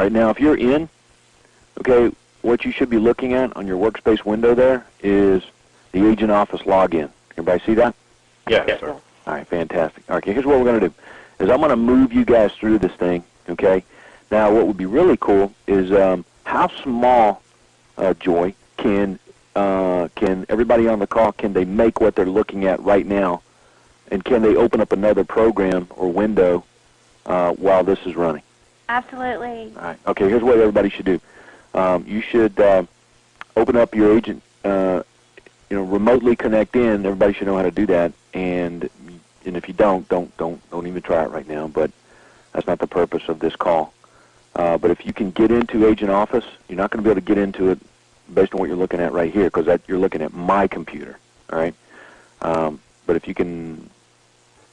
All right, now if you're in, okay, what you should be looking at on your workspace window there is the agent office login. Everybody see that? Yes, sir. All right, fantastic. Okay, here's what we're going to do. Is I'm going to move you guys through this thing, okay? Now, what would be really cool is how small, Joy, can everybody on the call, can they make what they're looking at right now, and can they open up another program or window while this is running? Absolutely. All right. Okay, here's what everybody should do. You should open up your agent, remotely connect in. Everybody should know how to do that, and if you don't even try it right now. But that's not the purpose of this call. But if you can get into Agent Office, you're not going to be able to get into it based on what you're looking at right here, because you're looking at my computer. All right. But if you can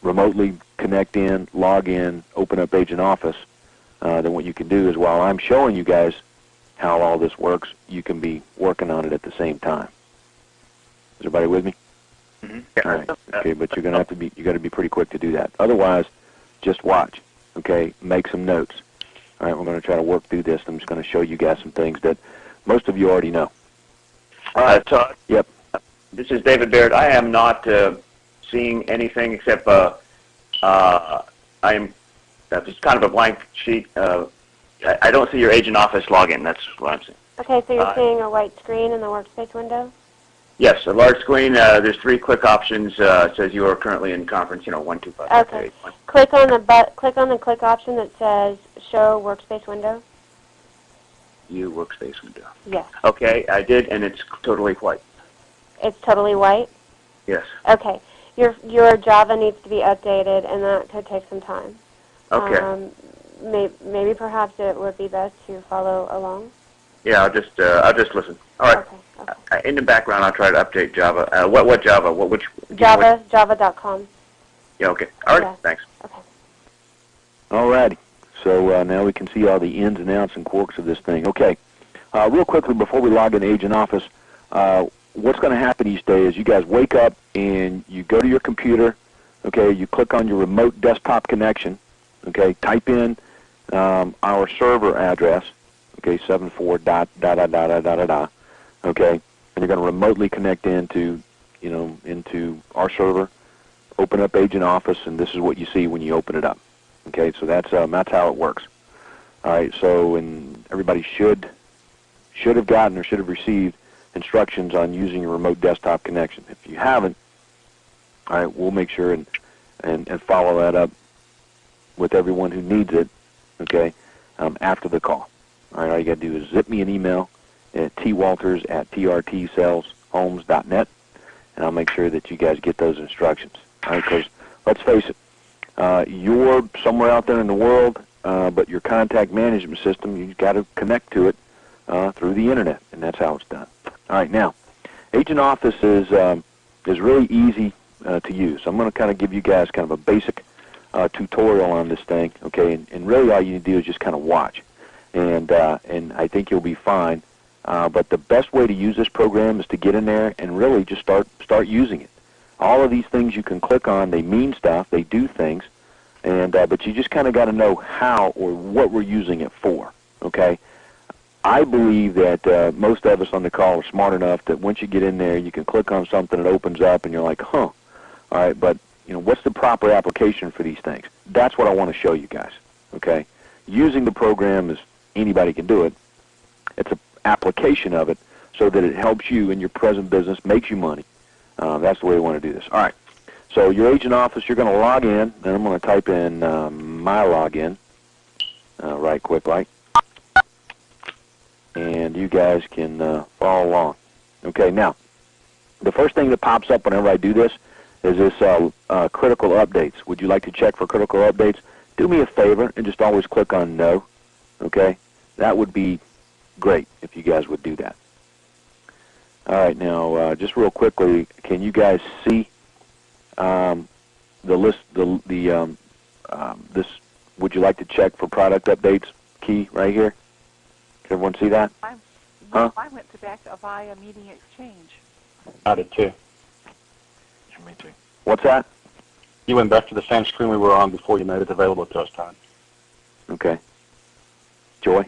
remotely connect in, log in, open up Agent Office, then what you can do is while I'm showing you guys how all this works, you can be working on it at the same time. Is everybody with me? Mm-hmm. All right. Okay, but you got to be pretty quick to do that. Otherwise, just watch. Okay, make some notes. All right, we're going to try to work through this. I'm just going to show you guys some things that most of you already know. All right, Todd. Yep. This is David Baird. I am not seeing anything except it's kind of a blank sheet. I don't see your Agent Office login. That's what I'm seeing. Okay, so you're seeing a white screen in the workspace window? Yes, a large screen. There's 3 click options. It says you are currently in conference. 1, 2, 5, 6, 8, 1. Click on the click option that says Show Workspace Window. View Workspace Window. Yes. Okay, I did, and it's totally white. It's totally white? Yes. Okay. Your Java needs to be updated, and that could take some time. Okay. Maybe perhaps it would be best to follow along. Yeah, I'll just listen. All right. Okay. In the background, I'll try to update Java. What Java? Which? Java.com. Yeah. Okay. All right. Yeah. Thanks. Okay. All righty. So now we can see all the ins and outs and quirks of this thing. Okay. Real quickly before we log into Agent Office, what's going to happen each day is you guys wake up and you go to your computer. Okay. You click on your remote desktop connection. Okay. Type in our server address. Okay. 74 dot da da da da da da da. Okay, and you're going to remotely connect into our server, open up Agent Office, and this is what you see when you open it up. Okay, so that's how it works. All right, so and everybody should have gotten or should have received instructions on using your remote desktop connection. If you haven't, all right, we'll make sure and follow that up with everyone who needs it. Okay, after the call. All right, all you got to do is zip me an email at twalters@trtsaleshomes.net, and I'll make sure that you guys get those instructions. All right, because let's face it, you're somewhere out there in the world, but your contact management system, you've got to connect to it through the internet, and that's how it's done. All right, now, Agent Office is really easy to use. I'm going to kind of give you guys kind of a basic tutorial on this thing, okay, and really all you need to do is just kind of watch, and I think you'll be fine. But the best way to use this program is to get in there and really just start using it. All of these things you can click on, they mean stuff, they do things, and but you just kind of got to know how or what we're using it for. Okay, I believe that most of us on the call are smart enough that once you get in there, you can click on something, it opens up, and you're like, huh. All right, but what's the proper application for these things? That's what I want to show you guys. Okay, using the program is anybody can do it. It's a application of it so that it helps you in your present business, makes you money. That's the way we want to do this. All right. So your Agent Office, you're going to log in, and I'm going to type in my login right quick like, and you guys can follow along. Okay. Now, the first thing that pops up whenever I do this is this critical updates. Would you like to check for critical updates? Do me a favor and just always click on no. Okay. That would be great if you guys would do that. All right, now just real quickly, can you guys see the list? This. Would you like to check for product updates key right here? Can everyone see that? I went to back via Meeting Exchange. I did too. Yeah, me too. What's that? You went back to the same screen we were on before you made it available to us, Todd. Okay. Joy?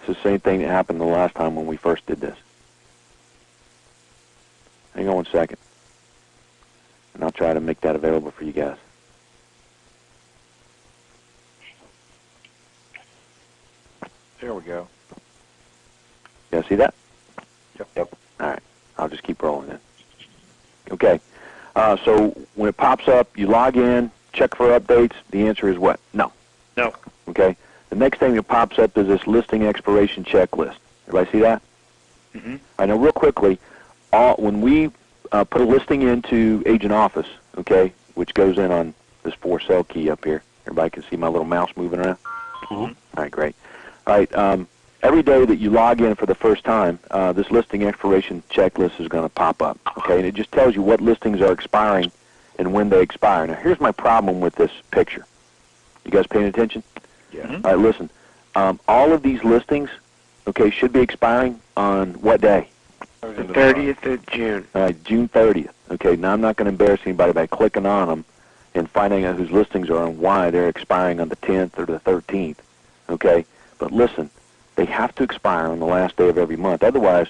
it's the same thing that happened the last time when we first did this. Hang on one second, and I'll try to make that available for you guys. There we go. You guys see that? Yep. All right. I'll just keep rolling then. Okay. So when it pops up, you log in, check for updates. The answer is what? No. No. Okay. The next thing that pops up is this listing expiration checklist. Everybody see that? Mm-hmm. I know real quickly, when we put a listing into Agent Office, okay, which goes in on this for sale key up here. Everybody can see my little mouse moving around? Mm-hmm. All right, great. All right, every day that you log in for the first time, this listing expiration checklist is going to pop up, okay, and it just tells you what listings are expiring and when they expire. Now, here's my problem with this picture. You guys paying attention? Yeah. All right, listen. All of these listings, okay, should be expiring on what day? The 30th of June. All right, June 30th. Okay, now I'm not going to embarrass anybody by clicking on them and finding out whose listings are and why they're expiring on the 10th or the 13th, okay? But listen, they have to expire on the last day of every month. Otherwise,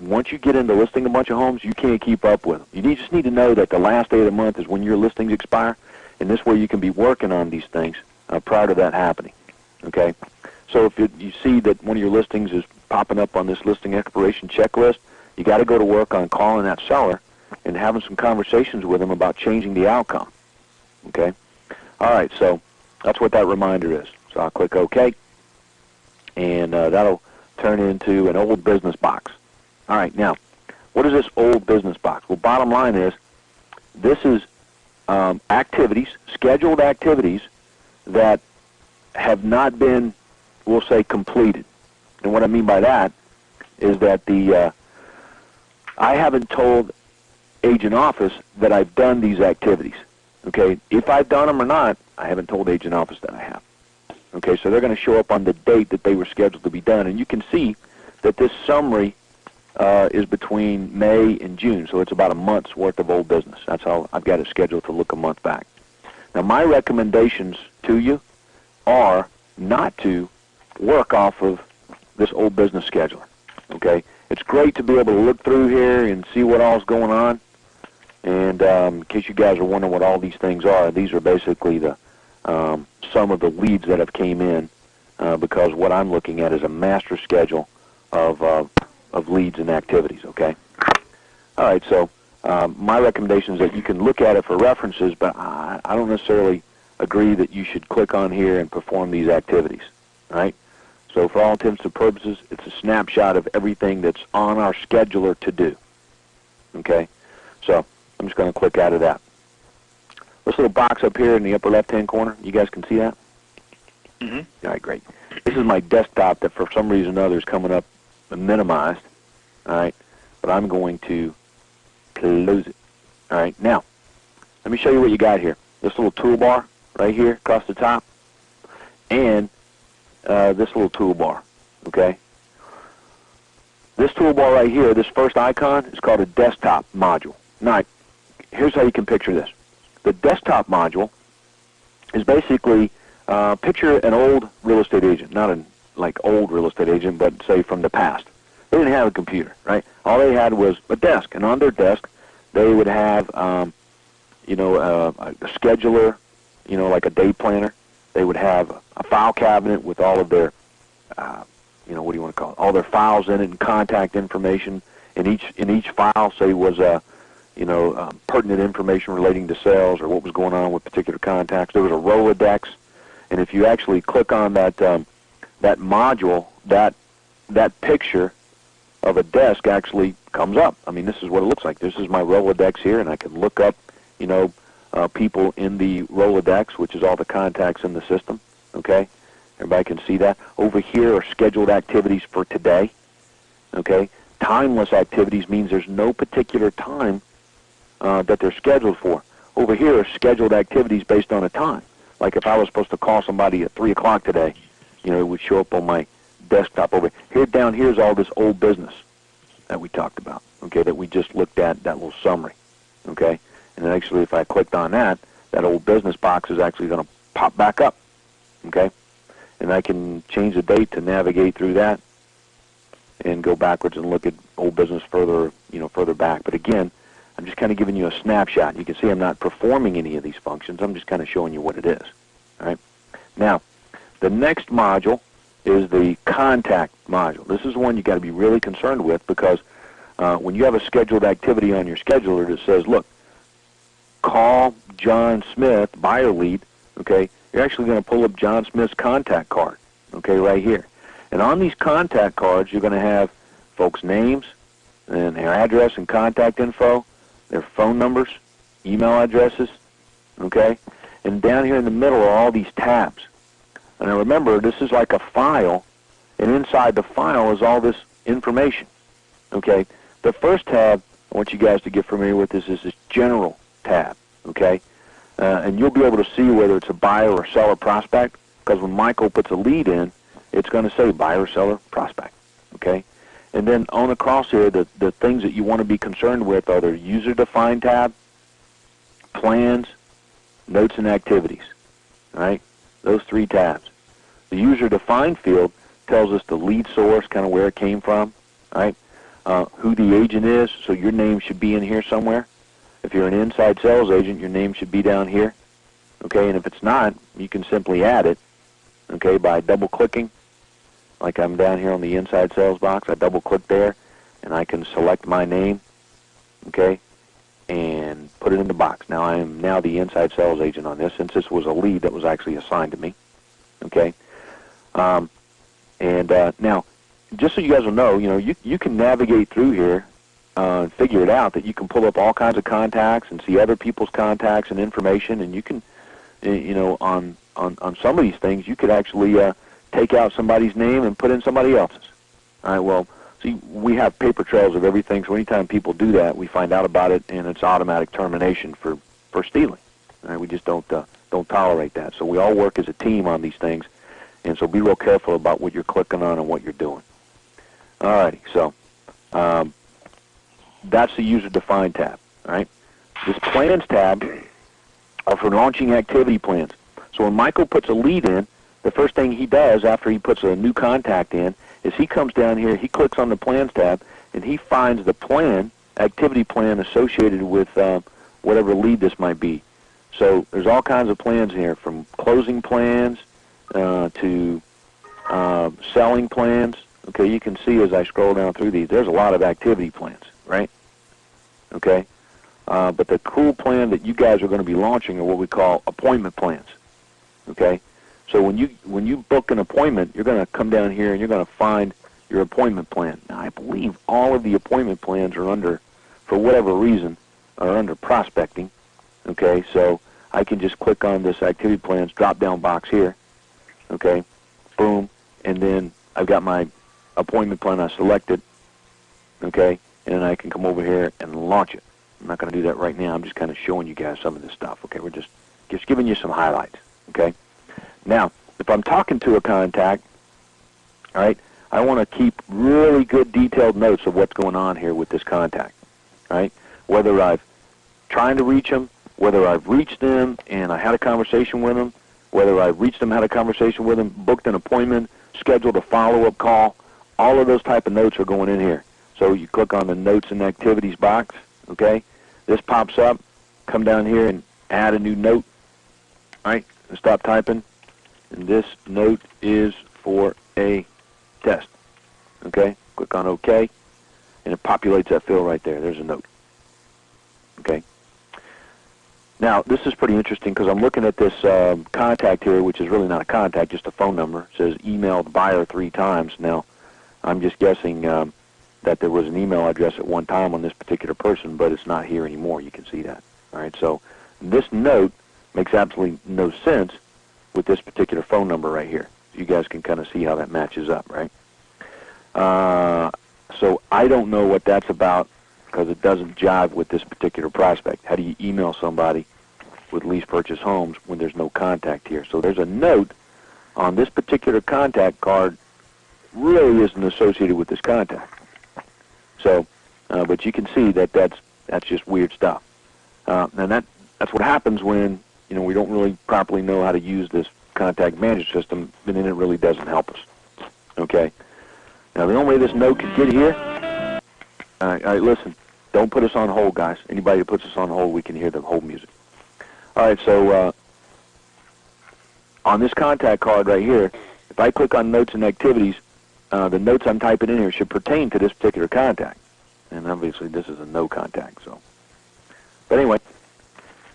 once you get into listing a bunch of homes, you can't keep up with them. You just need to know that the last day of the month is when your listings expire, and this way you can be working on these things prior to that happening, okay? So if you see that one of your listings is popping up on this listing expiration checklist, you got to go to work on calling that seller and having some conversations with them about changing the outcome, okay? All right, so that's what that reminder is. So I'll click OK, and that'll turn into an old business box. All right, now, what is this old business box? Well, bottom line is this is activities, scheduled activities that have not been, we'll say, completed. And what I mean by that is that I haven't told Agent Office that I've done these activities. Okay, if I've done them or not, I haven't told Agent Office that I have. Okay, so they're going to show up on the date that they were scheduled to be done. And you can see that this summary is between May and June, so it's about a month's worth of old business. That's how I've got it scheduled to look a month back. Now, my recommendations to you are not to work off of this old business scheduler. Okay, it's great to be able to look through here and see what all's going on. And in case you guys are wondering what all these things are, these are basically the some of the leads that have came in because what I'm looking at is a master schedule of leads and activities. Okay. All right. So my recommendation is that you can look at it for references, but I don't necessarily agree that you should click on here and perform these activities. All right. So for all intents and purposes, it's a snapshot of everything that's on our scheduler to do. Okay. So I'm just going to click out of that. This little box up here in the upper left-hand corner, you guys can see that? Mm-hmm. All right, great. This is my desktop that for some reason or other is coming up minimized. All right, but I'm going to close it. All right, now, let me show you what you got here. This little toolbar right here across the top and this little toolbar, okay? This toolbar right here, this first icon, is called a desktop module. Now, here's how you can picture this. The desktop module is basically, picture an old real estate agent, not an old real estate agent, but say from the past. They didn't have a computer, right? All they had was a desk, and on their desk they would have, a scheduler, like a day planner. They would have a file cabinet with all of their, what do you want to call it? All their files in it and contact information. In each file, say, was pertinent information relating to sales or what was going on with particular contacts. There was a Rolodex, and if you actually click on that that module, that picture of a desk actually comes up. I mean, this is what it looks like. This is my Rolodex here, and I can look up, people in the Rolodex, which is all the contacts in the system. Okay, everybody can see that. Over here are scheduled activities for today. Okay, timeless activities means there's no particular time that they're scheduled for. Over here are scheduled activities based on a time. Like if I was supposed to call somebody at 3 o'clock today, it would show up on my desktop over here. Down here is all this old business that we talked about, okay, that we just looked at, that little summary, okay? And then actually if I clicked on that, that old business box is actually going to pop back up, okay? and I can change the date to navigate through that and go backwards and look at old business further, further back. But again, I'm just kind of giving you a snapshot. You can see I'm not performing any of these functions. I'm just kind of showing you what it is. All right. Now, the next module is the contact module. This is one you got to be really concerned with, because when you have a scheduled activity on your scheduler that says, look, call John Smith, buyer lead, okay, you're actually going to pull up John Smith's contact card, okay, right here. And on these contact cards, you're going to have folks' names and their address and contact info, their phone numbers, email addresses, okay? And down here in the middle are all these tabs. And now remember, this is like a file, and inside the file is all this information, okay? The first tab I want you guys to get familiar with is this general tab, okay? And you'll be able to see whether it's a buyer or seller prospect, because when Michael puts a lead in, it's going to say buyer, seller, prospect, okay? And then on across here, the things that you want to be concerned with are the user-defined tab, plans, notes and activities, all right? Those three tabs. The user-defined field tells us the lead source, kind of where it came from, all right? Who the agent is, so your name should be in here somewhere. If you're an inside sales agent, your name should be down here, okay? And if it's not, you can simply add it, okay, by double-clicking. Like I'm down here on the inside sales box, I double-click there, and I can select my name, okay, and put it in the box. Now I am now the inside sales agent on this, since this was a lead that was actually assigned to me, okay? Now, just so you guys will know, you can navigate through here and figure it out that you can pull up all kinds of contacts and see other people's contacts and information, and you can, on some of these things, you could actually take out somebody's name and put in somebody else's. All right, well, see, we have paper trails of everything, so anytime people do that, we find out about it, and it's automatic termination for stealing. All right, we just don't tolerate that. So we all work as a team on these things, and so be real careful about what you're clicking on and what you're doing. All righty, so that's the user-defined tab. All right, this plans tab are for launching activity plans. So when Michael puts a lead in, the first thing he does after he puts a new contact in is he comes down here, he clicks on the plans tab, and he finds the plan, activity plan associated with whatever lead this might be. So there's all kinds of plans in here, from closing plans to selling plans. Okay, you can see as I scroll down through these, there's a lot of activity plans, right? Okay, but the cool plan that you guys are going to be launching are what we call appointment plans. Okay, so when you book an appointment, you're going to come down here and you're going to find your appointment plan. Now, I believe all of the appointment plans are under, for whatever reason, are under prospecting. Okay, so I can just click on this activity plans drop-down box here. Okay, boom, and then I've got my appointment plan I selected. Okay, and then I can come over here and launch it. I'm not going to do that right now. I'm just kind of showing you guys some of this stuff. Okay, we're just giving you some highlights. Okay, now if I'm talking to a contact, all right, I want to keep really good detailed notes of what's going on here with this contact. All right, whether I've trying to reach them, whether I've reached them and I had a conversation with them, whether I've reached them, had a conversation with them, booked an appointment, scheduled a follow-up call, all of those type of notes are going in here. So you click on the Notes and Activities box, okay? This pops up. Come down here and add a new note, all right? And stop typing. And this note is for a test, okay? Click on OK, and it populates that field right there. There's a note, okay? Now, this is pretty interesting because I'm looking at this contact here, which is really not a contact, just a phone number. It says emailed buyer 3 times. Now, I'm just guessing that there was an email address at one time on this particular person, but it's not here anymore. You can see that. All right, so this note makes absolutely no sense with this particular phone number right here. You guys can kind of see how that matches up, right? So I don't know what that's about, because it doesn't jive with this particular prospect. How do you email somebody with lease purchase homes when there's no contact here? So there's a note on this particular contact card really isn't associated with this contact. So, but you can see that that's just weird stuff. And that's what happens when we don't really properly know how to use this contact management system, then it really doesn't help us. Okay? Now, the only way this note could get here, all right, listen, don't put us on hold, guys. Anybody that puts us on hold, we can hear the hold music. All right, so on this contact card right here, if I click on Notes and Activities, the notes I'm typing in here should pertain to this particular contact. And obviously, this is a no contact, so. But anyway,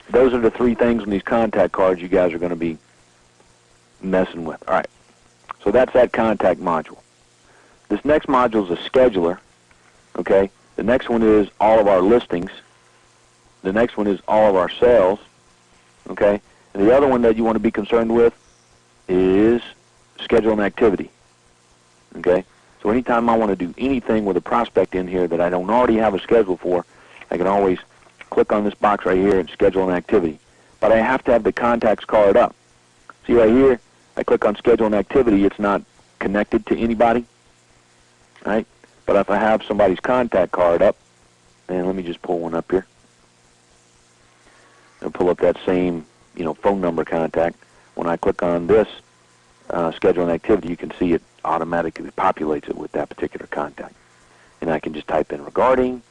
those are the three things on these contact cards you guys are going to be messing with. All right, so that's that contact module. This next module is a scheduler, okay? The next one is all of our listings. The next one is all of our sales, okay? And the other one that you want to be concerned with is schedule and activity, okay? So anytime I want to do anything with a prospect in here that I don't already have a schedule for, I can always click on this box right here and schedule an activity. But I have to have the contacts card up. See right here, I click on schedule an activity, it's not connected to anybody, right? But if I have somebody's contact card up, and let me just pull one up here, and pull up that same, phone number contact. When I click on this schedule an activity, you can see it automatically populates it with that particular contact. And I can just type in regarding.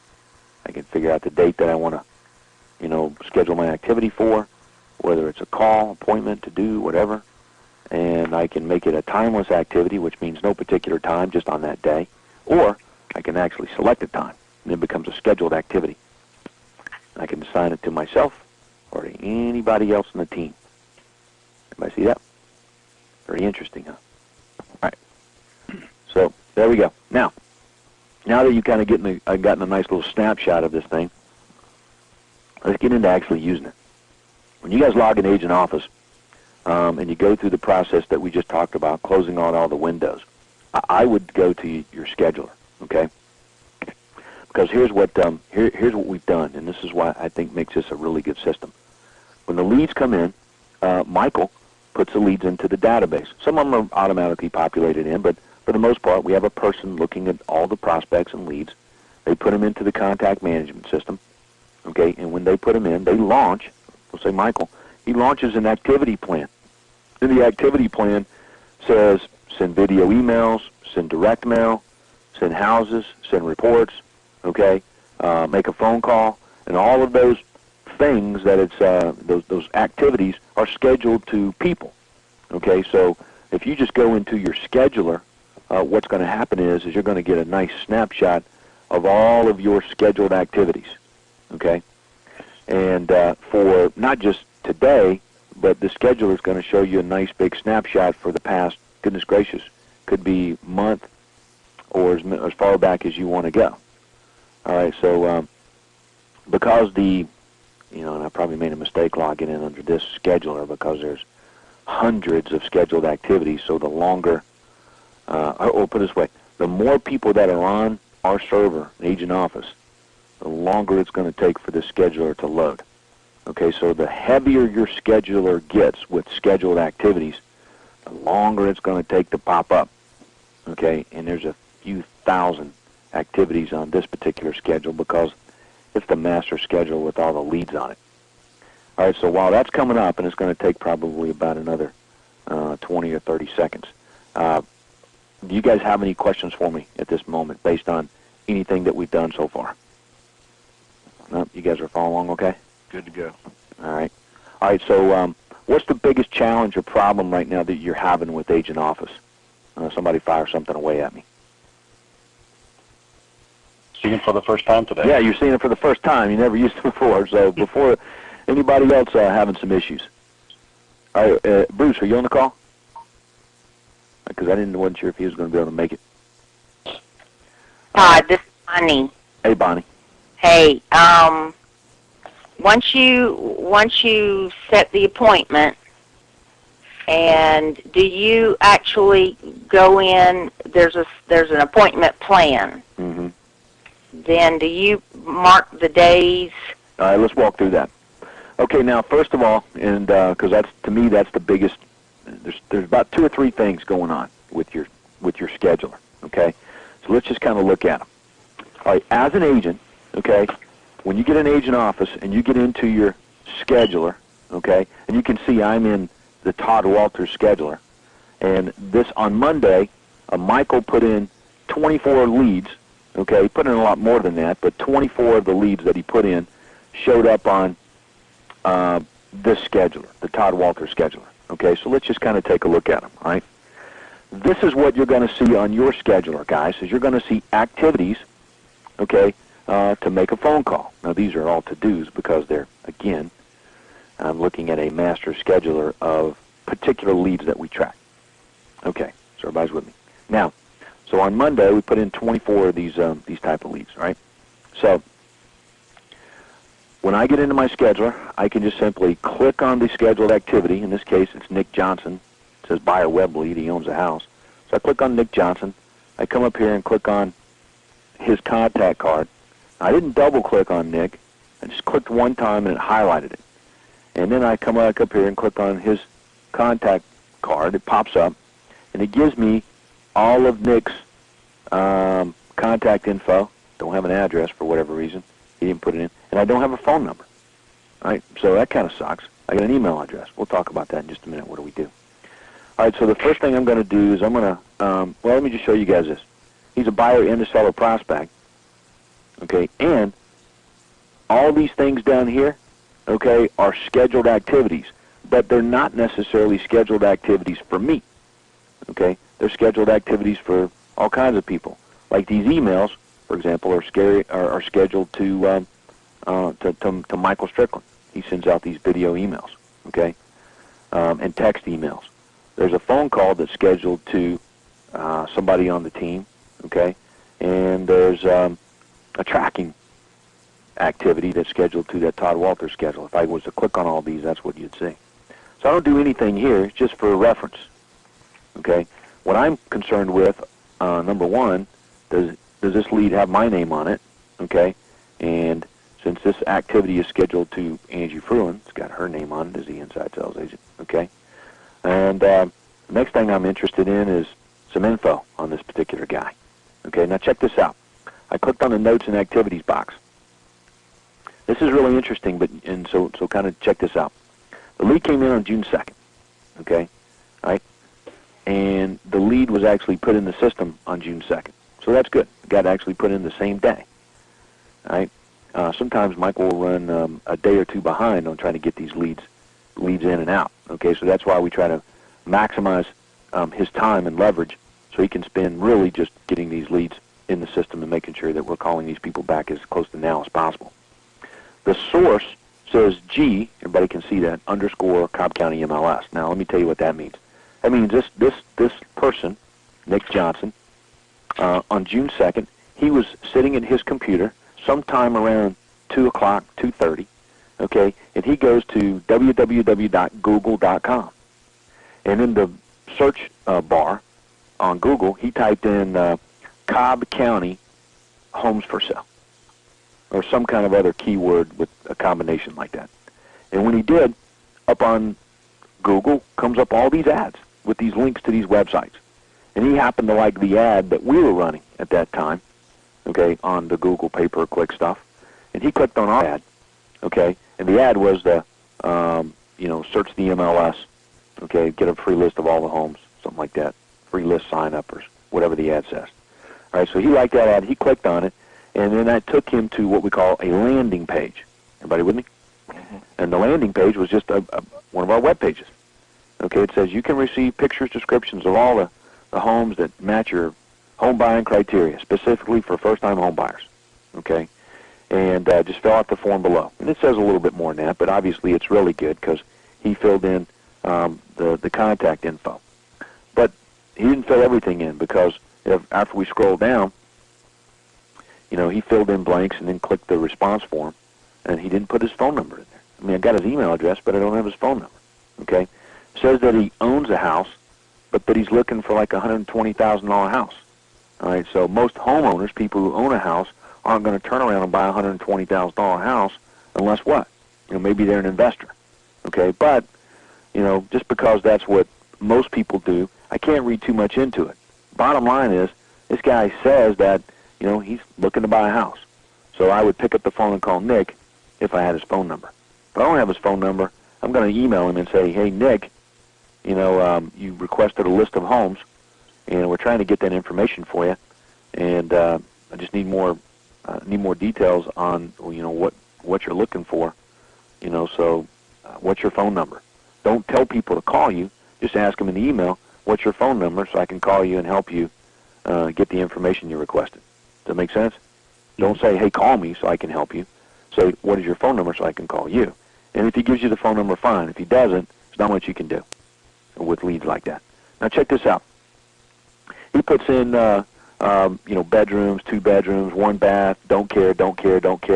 I can figure out the date that I want to, schedule my activity for, whether it's a call, appointment, to do, whatever. And I can make it a timeless activity, which means no particular time, just on that day. Or I can actually select a time, and it becomes a scheduled activity. I can assign it to myself or to anybody else in the team. Everybody see that? Very interesting, huh? All right. So there we go. Now that you kind of gotten a nice little snapshot of this thing, let's get into actually using it. When you guys log in Agent Office and you go through the process that we just talked about, closing out all the windows, I would go to your scheduler, okay? Because here's what here's what we've done, and this is why I think makes this a really good system. When the leads come in, Michael puts the leads into the database. Some of them are automatically populated in, but for the most part, we have a person looking at all the prospects and leads. They put them into the contact management system, okay? And when they put them in, they launch. We'll say Michael. He launches an activity plan. And the activity plan says send video emails, send direct mail, send houses, send reports, okay? Make a phone call, and all of those things that it's those activities are scheduled to people, okay? So if you just go into your scheduler, what's going to happen is you're going to get a nice snapshot of all of your scheduled activities, okay? And for not just today, but the scheduler is going to show you a nice big snapshot for the past, goodness gracious, could be month or as far back as you want to go. All right, so because and I probably made a mistake logging in under this scheduler because there's hundreds of scheduled activities, so the longer, or put it this way, the more people that are on our server, Agent Office, the longer it's going to take for the scheduler to load. Okay, so the heavier your scheduler gets with scheduled activities, the longer it's going to take to pop up. Okay, and there's a few thousand activities on this particular schedule because it's the master schedule with all the leads on it. All right, so while that's coming up, and it's going to take probably about another 20 or 30 seconds, do you guys have any questions for me at this moment based on anything that we've done so far? No, you guys are following along okay? Good to go. All right. All right, so what's the biggest challenge or problem right now that you're having with Agent Office? Somebody fire something away at me. Seeing it for the first time today. Yeah, you're seeing it for the first time. You never used it before. So before anybody else having some issues. All right, Bruce, are you on the call? Because wasn't sure if he was going to be able to make it. This is Bonnie. Hey, Bonnie. Hey, once you set the appointment, and do you actually go in? There's an appointment plan. Mm-hmm. Then do you mark the days? All right, let's walk through that. Okay, now first of all, and because to me that's the biggest. There's about 2 or 3 things going on with your scheduler. Okay, so let's just kind of look at them. All right, as an agent, okay, when you get an Agent Office and you get into your scheduler, okay, and you can see I'm in the Todd Walters scheduler. And this, on Monday, Michael put in 24 leads. Okay, he put in a lot more than that, but 24 of the leads that he put in showed up on this scheduler, the Todd Walters scheduler. Okay, so let's just kind of take a look at them, all right? This is what you're going to see on your scheduler, guys, is you're going to see activities, okay, to make a phone call. Now, these are all to-dos because they're, again, I'm looking at a master scheduler of particular leads that we track. Okay, so everybody's with me. Now, so on Monday, we put in 24 of these type of leads, right? So when I get into my scheduler, I can just simply click on the scheduled activity. In this case, it's Nick Johnson. It says buyer web lead. He owns a house. So I click on Nick Johnson. I come up here and click on his contact card. I didn't double-click on Nick. I just clicked one time and it highlighted it. And then I come back up here and click on his contact card. It pops up, and it gives me all of Nick's contact info. Don't have an address for whatever reason. He didn't put it in. And I don't have a phone number. All right, so that kind of sucks. I got an email address. We'll talk about that in just a minute. What do we do? All right, so the first thing I'm going to do is I'm going to, well, let me just show you guys this. He's a buyer and a seller prospect. Okay, and all these things down here, okay, are scheduled activities, but they're not necessarily scheduled activities for me. Okay, they're scheduled activities for all kinds of people. Like these emails, for example, are scheduled to Michael Strickland. He sends out these video emails, okay, and text emails. There's a phone call that's scheduled to somebody on the team, okay, and there's a tracking activity that's scheduled to that Todd Walters schedule. If I was to click on all these, that's what you'd see. So I don't do anything here, it's just for reference, okay. What I'm concerned with, number one, does this lead have my name on it, okay, and since this activity is scheduled to Angie Fruin, it's got her name on it as the inside sales agent, okay, and the next thing I'm interested in is some info on this particular guy, okay. Now check this out. I clicked on the notes and activities box. This is really interesting, so kind of check this out. The lead came in on June 2nd, okay, all right, and the lead was actually put in the system on June 2nd, so that's good. It got actually put in the same day, all right. Sometimes Michael will run a day or two behind on trying to get these leads in and out, okay, so that's why we try to maximize his time and leverage so he can spend really just getting these leads in the system and making sure that we're calling these people back as close to now as possible. The source says G, everybody can see that, _ Cobb County MLS. Now, let me tell you what that means. That means this person, Nick Johnson, on June 2nd, he was sitting at his computer sometime around 2 o'clock, 2:30, okay, and he goes to www.google.com. And in the search bar on Google, he typed in Cobb County homes for sale, or some kind of other keyword with a combination like that. And when he did, up on Google comes up all these ads with these links to these websites. And he happened to like the ad that we were running at that time, okay, on the Google pay-per-click stuff. And he clicked on our ad, okay, and the ad was the, search the MLS, okay, get a free list of all the homes, something like that, free list sign-up or whatever the ad says. All right, so he liked that ad, he clicked on it, and then that took him to what we call a landing page. Everybody with me? Mm-hmm. And the landing page was just one of our web pages. Okay, it says you can receive pictures, descriptions of all the homes that match your home buying criteria, specifically for first-time home buyers. Okay, and just fill out the form below. And it says a little bit more than that, but obviously it's really good because he filled in the contact info. But he didn't fill everything in because after we scroll down, he filled in blanks and then clicked the response form, and he didn't put his phone number in there. I mean, I got his email address, but I don't have his phone number. Okay, it says that he owns a house, but that he's looking for like a $120,000 house. All right, so most homeowners, people who own a house, aren't going to turn around and buy a $120,000 house unless what? Maybe they're an investor. Okay, but just because that's what most people do, I can't read too much into it. Bottom line is, this guy says that he's looking to buy a house. So I would pick up the phone and call Nick if I had his phone number. If I don't have his phone number, I'm going to email him and say, hey, Nick, you requested a list of homes, and we're trying to get that information for you, and I just need more details on what you're looking for. So what's your phone number? Don't tell people to call you. Just ask them in the email, what's your phone number, so I can call you and help you get the information you requested. Does that make sense? Don't say, hey, call me so I can help you. Say, what is your phone number so I can call you? And if he gives you the phone number, fine. If he doesn't, there's not much you can do with leads like that. Now check this out. He puts in, bedrooms, 2 bedrooms, 1 bath, don't care,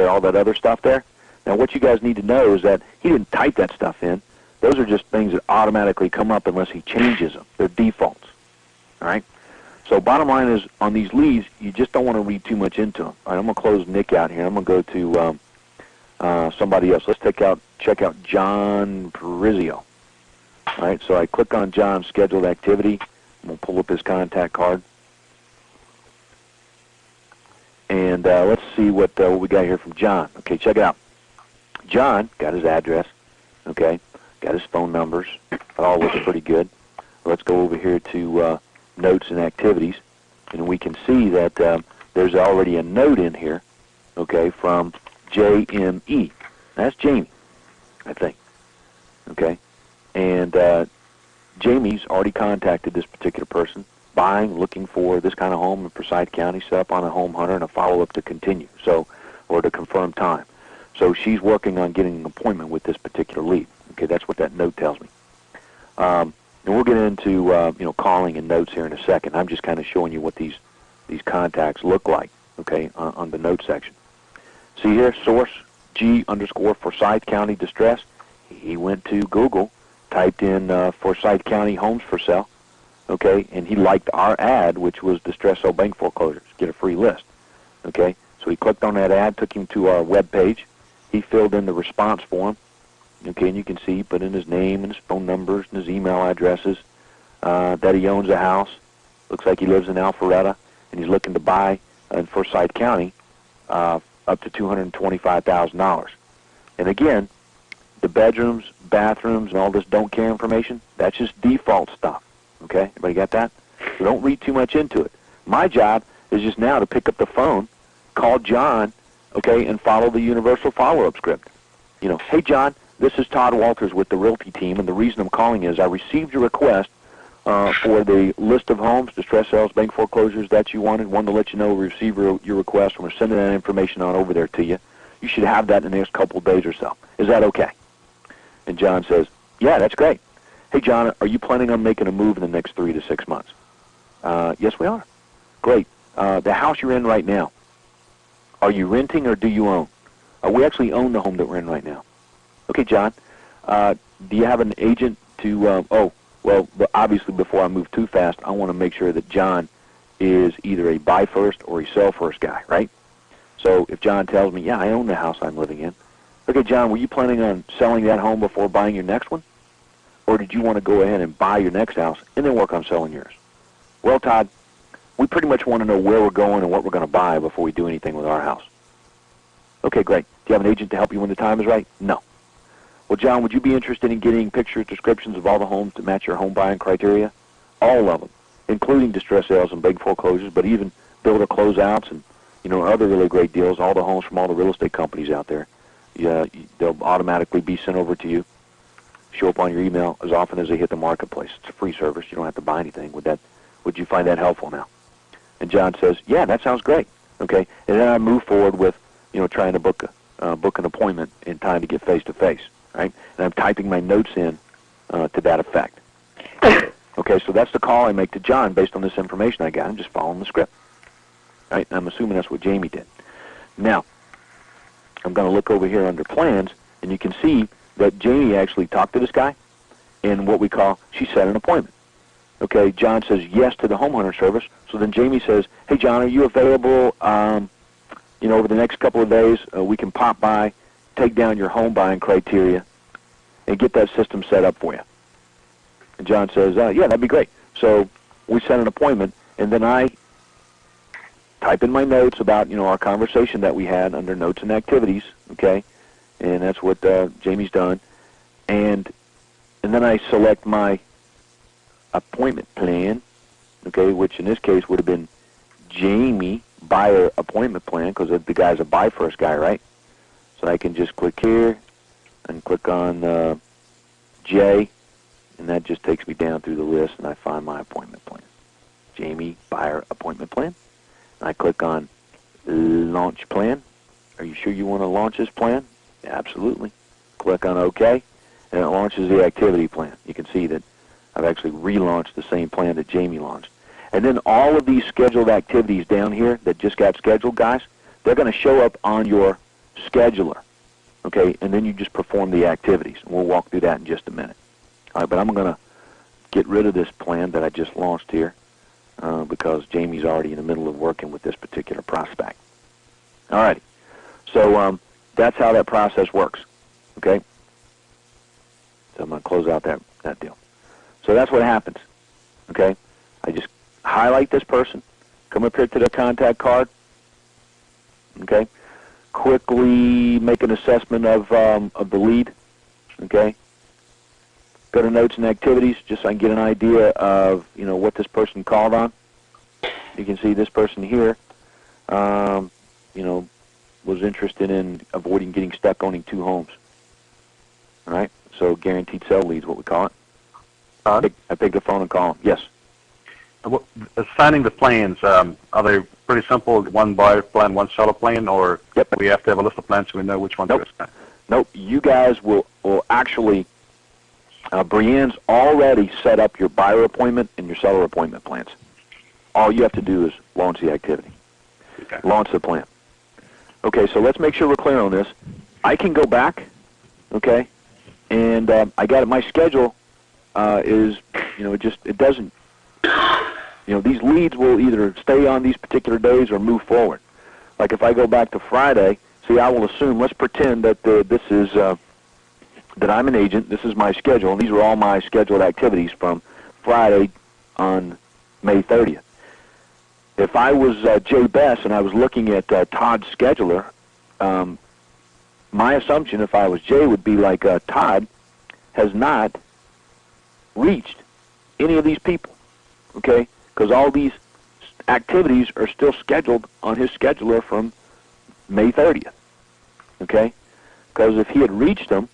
all that other stuff there. Now what you guys need to know is that he didn't type that stuff in. Those are just things that automatically come up unless he changes them. They're defaults. All right? So bottom line is, on these leads, you just don't want to read too much into them. All right, I'm going to close Nick out here. I'm going to go to somebody else. Let's check out John Perizio. All right, so I click on John's scheduled activity. I'm going to pull up his contact card. And let's see what we got here from John. Okay, check it out. John got his address, okay, got his phone numbers. It all looks pretty good. Let's go over here to notes and activities, and we can see that there's already a note in here, okay, from JME. That's Jamie, I think, okay, and Jamie's already contacted this particular person, looking for this kind of home in Forsyth County, set up on a home hunter and a follow-up to continue, or to confirm time. So she's working on getting an appointment with this particular lead. Okay, that's what that note tells me. And we'll get into calling and notes here in a second. I'm just kind of showing you what these contacts look like. Okay, on the note section. See here, source G_Forsyth County distress. He went to Google, typed in Forsyth County homes for sale. Okay, and he liked our ad, which was distress sale bank foreclosures. Get a free list. Okay, so he clicked on that ad, took him to our web page. He filled in the response form. Okay, and you can see he put in his name and his phone numbers and his email addresses, that he owns a house. Looks like he lives in Alpharetta, and he's looking to buy in Forsyth County up to $225,000. And again, the bedrooms, bathrooms, and all this don't care information, that's just default stuff. Okay, everybody got that? So don't read too much into it. My job is just now to pick up the phone, call John, okay, and follow the universal follow-up script. Hey, John, this is Todd Walters with the Realty team, and the reason I'm calling is I received your request for the list of homes, distress sales, bank foreclosures that you wanted. Wanted to let you know we received your request, and we're sending that information on over there to you. You should have that in the next couple of days or so. Is that okay? And John says, yeah, that's great. Hey, John, are you planning on making a move in the next 3 to 6 months? Yes, we are. Great. The house you're in right now, are you renting or do you own? We actually own the home that we're in right now. Okay, John, do you have an agent to, obviously before I move too fast, I want to make sure that John is either a buy first or a sell first guy, right? So if John tells me, yeah, I own the house I'm living in. Okay, John, were you planning on selling that home before buying your next one? Or did you want to go ahead and buy your next house and then work on selling yours? Well, Todd, we pretty much want to know where we're going and what we're going to buy before we do anything with our house. Okay, great. Do you have an agent to help you when the time is right? No. Well, John, would you be interested in getting pictures, descriptions of all the homes to match your home buying criteria? All of them, including distress sales and bank foreclosures, but even builder closeouts and other really great deals. All the homes from all the real estate companies out there, they'll automatically be sent over to you. Show up on your email as often as they hit the marketplace. It's a free service. You don't have to buy anything. Would you find that helpful now? And John says, yeah, that sounds great. Okay, and then I move forward with trying to book an appointment in time to get face to face. Right, and I'm typing my notes in to that effect. Okay, so that's the call I make to John based on this information I got. I'm just following the script. Right, and I'm assuming that's what Jamie did. Now, I'm going to look over here under plans, and you can see that Jamie actually talked to this guy, and what we call, she set an appointment. Okay, John says yes to the home hunter service, so then Jamie says, hey, John, are you available, over the next couple of days? We can pop by, take down your home buying criteria, and get that system set up for you. And John says, yeah, that'd be great. So we set an appointment, and then I type in my notes about, our conversation that we had under notes and activities, okay? And that's what Jamie's done. And then I select my appointment plan, okay, which in this case would have been Jamie buyer appointment plan, because the guy's a buy first guy, right? So I can just click here and click on J, and that just takes me down through the list, and I find my appointment plan. Jamie buyer appointment plan. And I click on launch plan. Are you sure you want to launch this plan? Yeah, absolutely. Click on OK, and it launches the activity plan. You can see that I've actually relaunched the same plan that Jamie launched. And then all of these scheduled activities down here that just got scheduled, guys, they're going to show up on your scheduler, okay? And then you just perform the activities. And we'll walk through that in just a minute. All right, but I'm going to get rid of this plan that I just launched here because Jamie's already in the middle of working with this particular prospect. All righty. So that's how that process works, okay? So I'm going to close out that deal. So that's what happens, okay? I just highlight this person, come up here to the contact card, okay? Quickly make an assessment of the lead, okay? Go to notes and activities just so I can get an idea of, you know, what this person called on. You can see this person here, you know, was interested in avoiding getting stuck owning 2 homes. All right? So guaranteed sell leads, what we call it. I pick the phone and call them. Yes. Assigning the plans, are they pretty simple, one buyer plan, one seller plan, or Yep. we have to have a list of plans so we know which one Nope. to assign? Nope. You guys will actually, Brienne's already set up your buyer appointment and your seller appointment plans. All you have to do is launch the activity. Okay. Launch the plan. Okay, so let's make sure we're clear on this. I can go back, okay, and I got it. My schedule is, you know, it doesn't, you know, these leads will either stay on these particular days or move forward. Like if I go back to Friday, see, I will assume, let's pretend that this is, that I'm an agent, this is my schedule, and these are all my scheduled activities from Friday on May 30th. If I was Jay Bess and I was looking at Todd's scheduler, my assumption, if I was Jay, would be like Todd has not reached any of these people, okay? Because all these activities are still scheduled on his scheduler from May 30th, okay? Because if he had reached them,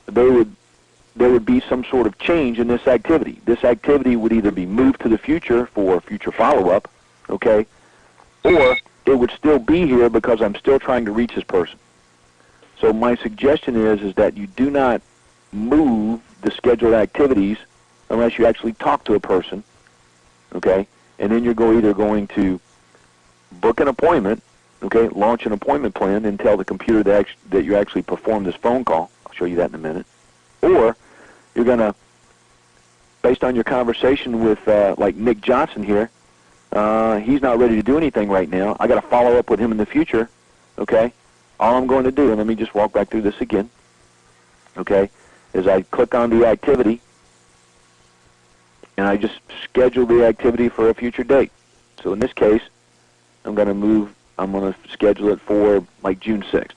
there would be some sort of change in this activity. This activity would either be moved to the future for future follow-up, okay, or it would still be here because I'm still trying to reach this person. So my suggestion is that you do not move the scheduled activities unless you actually talk to a person, okay, and then you're either going to book an appointment, okay, launch an appointment plan and tell the computer that you actually performed this phone call. I'll show you that in a minute. Or you're going to, based on your conversation with like Nick Johnson here, he's not ready to do anything right now. I got to follow up with him in the future, okay? All I'm going to do, and let me just walk back through this again, okay, is I click on the activity, and I just schedule the activity for a future date. So in this case, I'm going to schedule it for like June 6th,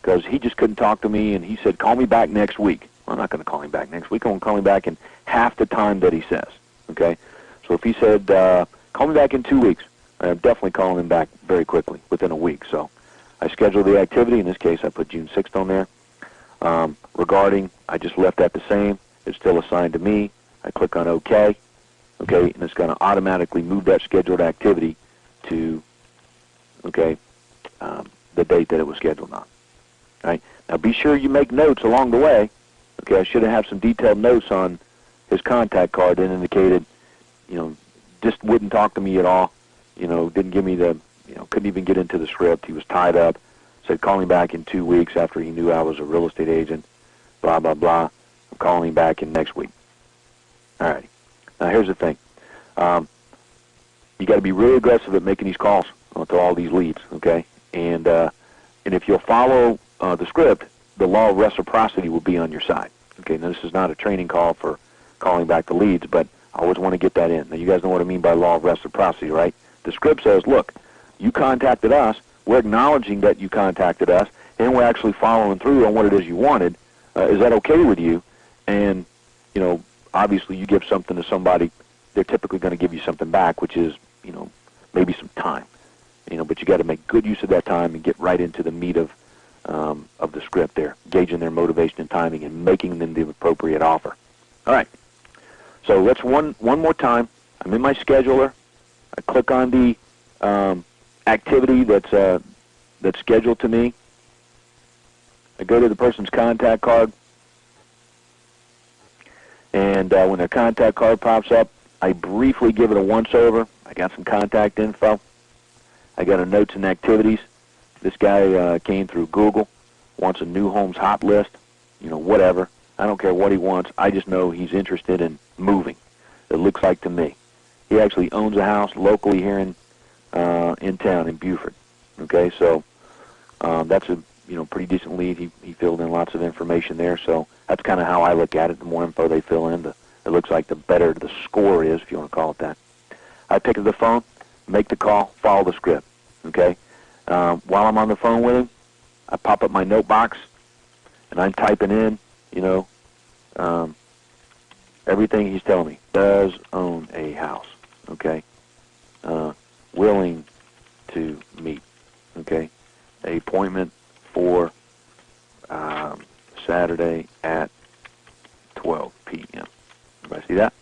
because he just couldn't talk to me, and he said, call me back next week. Well, I'm not going to call him back next week. I'm going to call him back in half the time that he says, okay? So if he said, call me back in 2 weeks, I'm definitely calling him back very quickly, within a week. So I scheduled the activity. In this case, I put June 6th on there. Regarding, I just left that the same. It's still assigned to me. I click on OK, okay, and it's going to automatically move that scheduled activity to, okay, the date that it was scheduled on. All right. Now be sure you make notes along the way. Okay, I should have some detailed notes on his contact card that indicated, you know, just wouldn't talk to me at all. You know, didn't give me the, you know, couldn't even get into the script. He was tied up. Said call me back in 2 weeks after he knew I was a real estate agent. Blah blah blah. I'm calling him back in next week. All right. Now here's the thing. You got to be really aggressive at making these calls to all these leads. Okay, and if you'll follow the script, the law of reciprocity will be on your side. Okay. Now this is not a training call for calling back the leads, but I always want to get that in. Now, you guys know what I mean by law of reciprocity, right? The script says, look, you contacted us, we're acknowledging that you contacted us, and we're actually following through on what it is you wanted. Is that okay with you? And, you know, obviously you give something to somebody, they're typically going to give you something back, which is, maybe some time. But you got to make good use of that time and get right into the meat of the script there, gauging their motivation and timing and making them the appropriate offer. All right. So let's one more time. I'm in my scheduler. I click on the activity that's scheduled to me. I go to the person's contact card, and when their contact card pops up, I briefly give it a once-over. I got some contact info. I got a notes and activities. This guy came through Google, wants a new homes hot list, whatever. I don't care what he wants. I just know he's interested in moving, it looks like to me. He actually owns a house locally here in town in Beaufort. Okay, so that's a pretty decent lead. He filled in lots of information there, so that's kind of how I look at it. The more info they fill in, it looks like the better the score is, if you want to call it that. I pick up the phone, make the call, follow the script. Okay, while I'm on the phone with him, I pop up my note box, and I'm typing in, everything he's telling me. Does own a house. Okay, willing to meet. Okay, appointment for Saturday at 12 p.m. Everybody see that?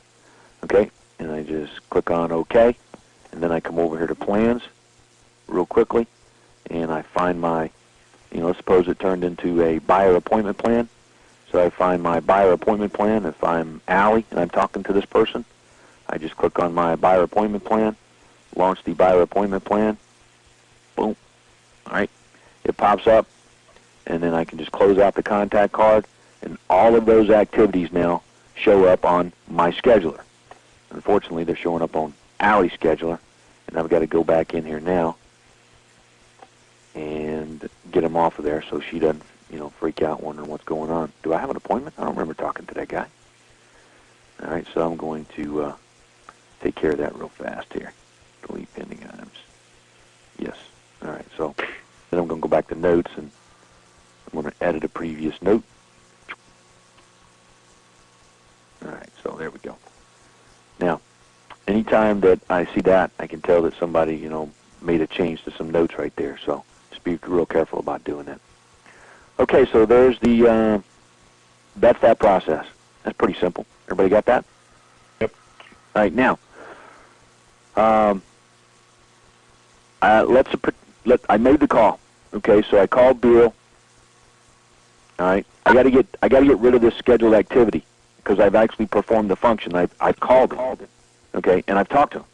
Okay, and I just click on OK, and then I come over here to plans real quickly, and I find my, let's suppose it turned into a buyer appointment plan. So I find my buyer appointment plan. If I'm Allie and I'm talking to this person, I just click on my buyer appointment plan, launch the buyer appointment plan, boom, all right, it pops up, and then I can just close out the contact card, and all of those activities now show up on my scheduler. Unfortunately, they're showing up on Allie's scheduler, and I've got to go back in here now and get them off of there so she doesn't, freak out wondering what's going on. Do I have an appointment? I don't remember talking to that guy. All right, so I'm going to take care of that real fast here. Delete pending items. Yes. All right, so then I'm going to go back to notes, and I'm going to edit a previous note. All right, so there we go. Now, anytime that I see that, I can tell that somebody, made a change to some notes right there. So just be real careful about doing that. Okay, so there's that's that process. That's pretty simple. Everybody got that? Yep. All right, now, I made the call. Okay, so I called Bill. All right, I got to get rid of this scheduled activity because I've actually performed the function. I've called him. Okay, and I've talked to him.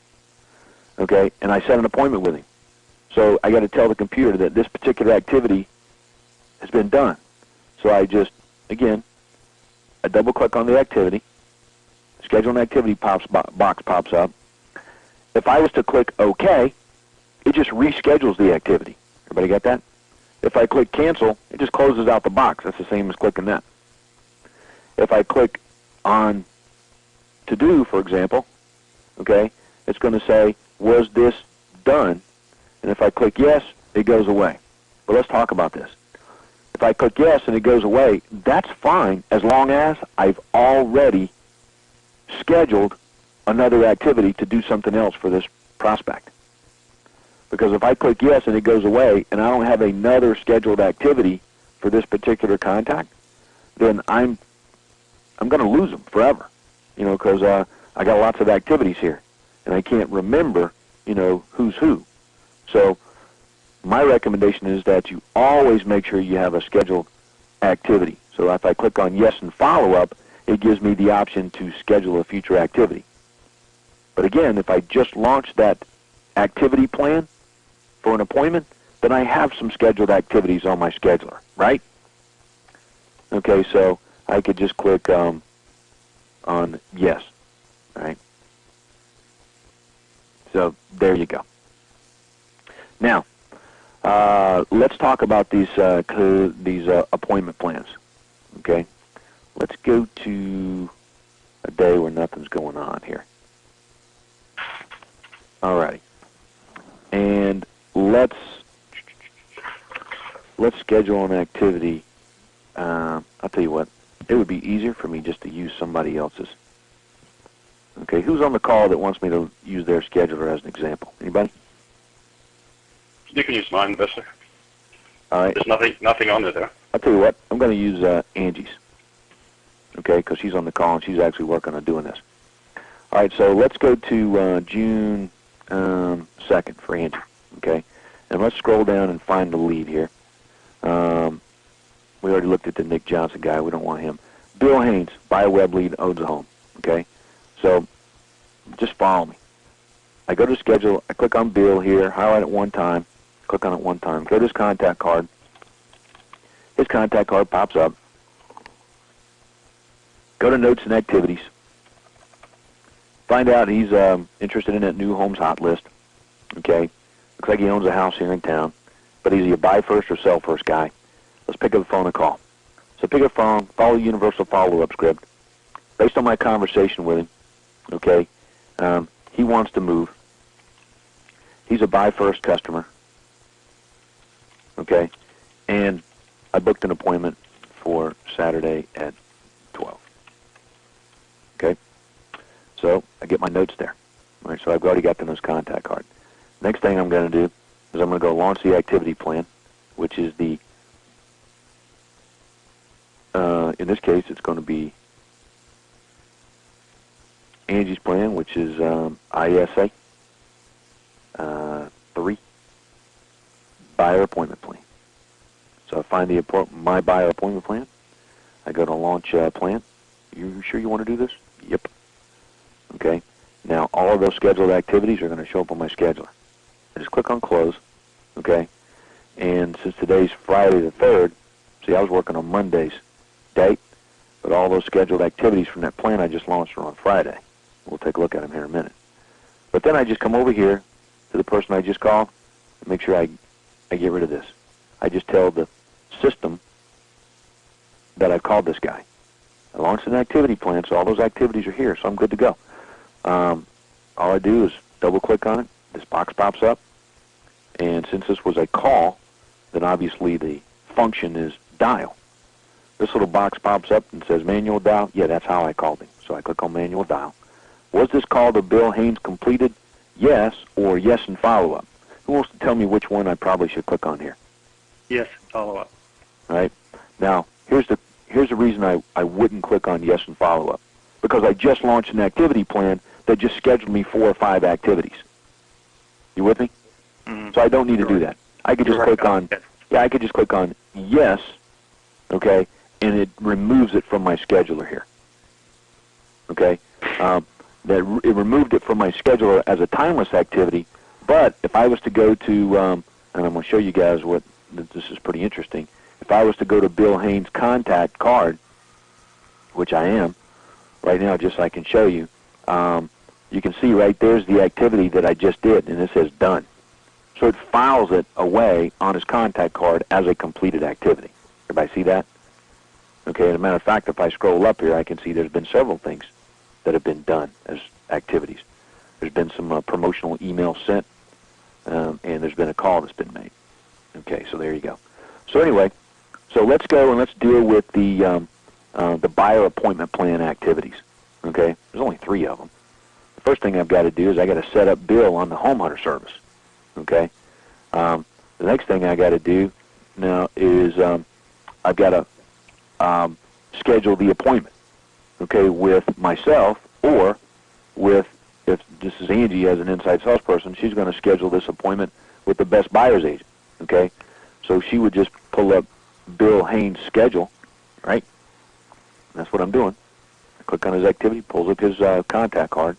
Okay, and I set an appointment with him. So I got to tell the computer that this particular activity has been done. So I just, again, I double-click on the activity. Schedule an activity box pops up. If I was to click OK, it just reschedules the activity. Everybody got that? If I click Cancel, it just closes out the box. That's the same as clicking that. If I click on To Do, for example, okay, it's going to say, was this done? And if I click yes, it goes away. But let's talk about this. If I click yes and it goes away, that's fine as long as I've already scheduled another activity to do something else for this prospect. Because if I click yes and it goes away and I don't have another scheduled activity for this particular contact, then I'm going to lose them forever, because I got lots of activities here and I can't remember, who's who. So my recommendation is that you always make sure you have a scheduled activity. So if I click on yes and follow up, it gives me the option to schedule a future activity. But again, if I just launch that activity plan for an appointment, then I have some scheduled activities on my scheduler, right? Okay, so I could just click on yes, right? So there you go. Now, let's talk about these appointment plans. Okay, let's go to a day where nothing's going on here. Alrighty, and let's schedule an activity. I'll tell you what, it would be easier for me just to use somebody else's Okay, who's on the call that wants me to use their scheduler as an example? Anybody? You can use mine, Vista. All right. There's nothing on there. I'll tell you what. I'm going to use Angie's. Okay, because she's on the call and she's actually working on doing this. All right, so let's go to June 2nd for Angie. Okay, and let's scroll down and find the lead here. We already looked at the Nick Johnson guy. We don't want him. Bill Haynes, BioWeb lead, owns a home. Okay, so just follow me. I go to schedule. I click on Bill here, highlight it one time, click on it one time, go to his contact card. His contact card pops up. Go to notes and activities. Find out he's interested in that new homes hot list. Okay, looks like he owns a house here in town, but he's a buy first or sell first guy. Let's pick up the phone and call. So pick up the phone, follow the universal follow-up script. Based on my conversation with him, okay, he wants to move. He's a buy first customer. Okay, and I booked an appointment for Saturday at 12. Okay, so I get my notes there. All right, so I've already got them as contact card. Next thing I'm going to do is I'm going to go launch the activity plan, which is the, in this case, it's going to be Angie's plan, which is ISA 3, buyer appointment plan. So I find the my buyer appointment plan. I go to launch plan. You sure you want to do this? Yep. Okay. Now all of those scheduled activities are going to show up on my scheduler. I just click on close. Okay. And since today's Friday the 3rd, see, I was working on Monday's date, but all those scheduled activities from that plan I just launched are on Friday. We'll take a look at them here in a minute. But then I just come over here to the person I just called and make sure I get rid of this. I just tell the system that I called this guy. I launched an activity plan, so all those activities are here, so I'm good to go. All I do is double-click on it. This box pops up. And since this was a call, then obviously the function is dial. This little box pops up and says manual dial. Yeah, that's how I called him. So I click on manual dial. Was this call to Bill Haynes completed? Yes, or yes and follow-up. Who wants to tell me which one I probably should click on here? Yes, follow-up. All right. Now, here's the reason I wouldn't click on yes and follow-up. Because I just launched an activity plan that just scheduled me 4 or 5 activities. You with me? Mm-hmm. So I don't need to do that. I could just click on, I could just click on yes, okay, and it removes it from my scheduler here. Okay? It removed it from my scheduler as a timeless activity, but if I was to go to, and I'm going to show you guys what, this is pretty interesting. If I was to go to Bill Haynes' contact card, which I am, right now just so I can show you, you can see right there's the activity that I just did, and it says done. So it files it away on his contact card as a completed activity. Everybody see that? Okay, as a matter of fact, if I scroll up here, I can see there's been several things that have been done as activities. There's been some promotional emails sent, and there's been a call that's been made. Okay, so there you go. So anyway, so let's go and let's deal with the buyer appointment plan activities. Okay, there's only 3 of them. The first thing I've got to do is I got to set up Bill on the home hunter service. Okay, the next thing I got to do now is I've got to schedule the appointment. Okay, with myself or with, if this is Angie as an inside salesperson, she's going to schedule this appointment with the best buyer's agent. Okay, so she would just pull up Bill Haynes' schedule, right? That's what I'm doing. I click on his activity, pulls up his contact card,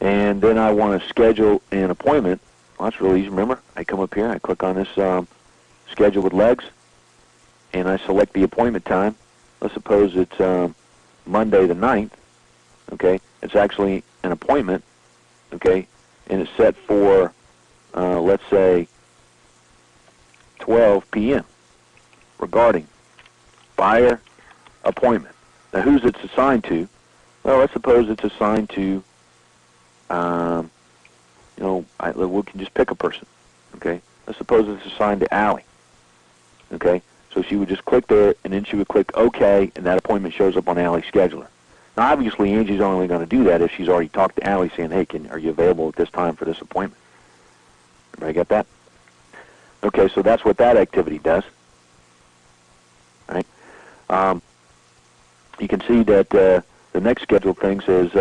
and then I want to schedule an appointment. Well, that's really easy. Remember, I come up here, I click on this schedule with legs, and I select the appointment time. Let's suppose it's Monday the 9th. Okay, it's actually an appointment. Okay, and it's set for let's say 12 p.m. regarding buyer appointment. Now, who's it's assigned to? Well, let's suppose it's assigned to, we can just pick a person. Okay, let's suppose it's assigned to Allie. Okay, so she would just click there, and then she would click OK, and that appointment shows up on Allie's scheduler. Now, obviously, Angie's only going to do that if she's already talked to Allie saying, hey, are you available at this time for this appointment? Everybody get that? Okay, so that's what that activity does. Right? You can see that the next scheduled thing says,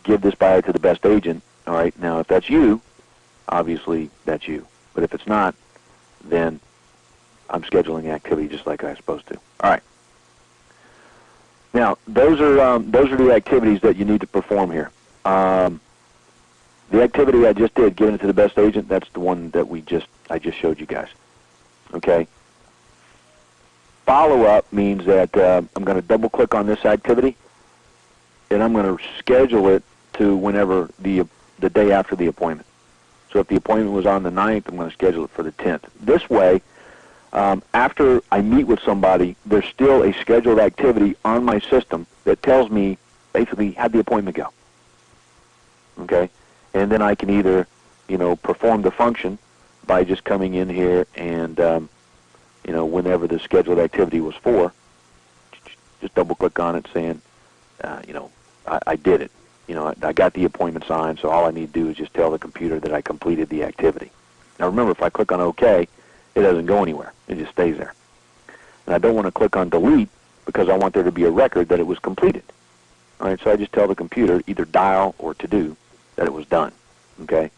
give this buyer to the best agent. All right, now if that's you, obviously that's you. But if it's not, then I'm scheduling the activity just like I'm supposed to. All right. Now, those are the activities that you need to perform here. The activity I just did, giving it to the best agent, that's the one that I just showed you guys. Okay. Follow-up means that I'm going to double-click on this activity, and I'm going to schedule it to whenever the day after the appointment. So if the appointment was on the 9th, I'm going to schedule it for the 10th. This way, after I meet with somebody, there's still a scheduled activity on my system that tells me basically how'd the appointment go. Okay? And then I can either, perform the function by just coming in here and, whenever the scheduled activity was for, just double-click on it saying, I did it. I got the appointment signed, so all I need to do is just tell the computer that I completed the activity. Now remember, if I click on OK, it doesn't go anywhere. It just stays there. And I don't want to click on delete because I want there to be a record that it was completed. All right, so I just tell the computer, either dial or to do, that it was done. Okay?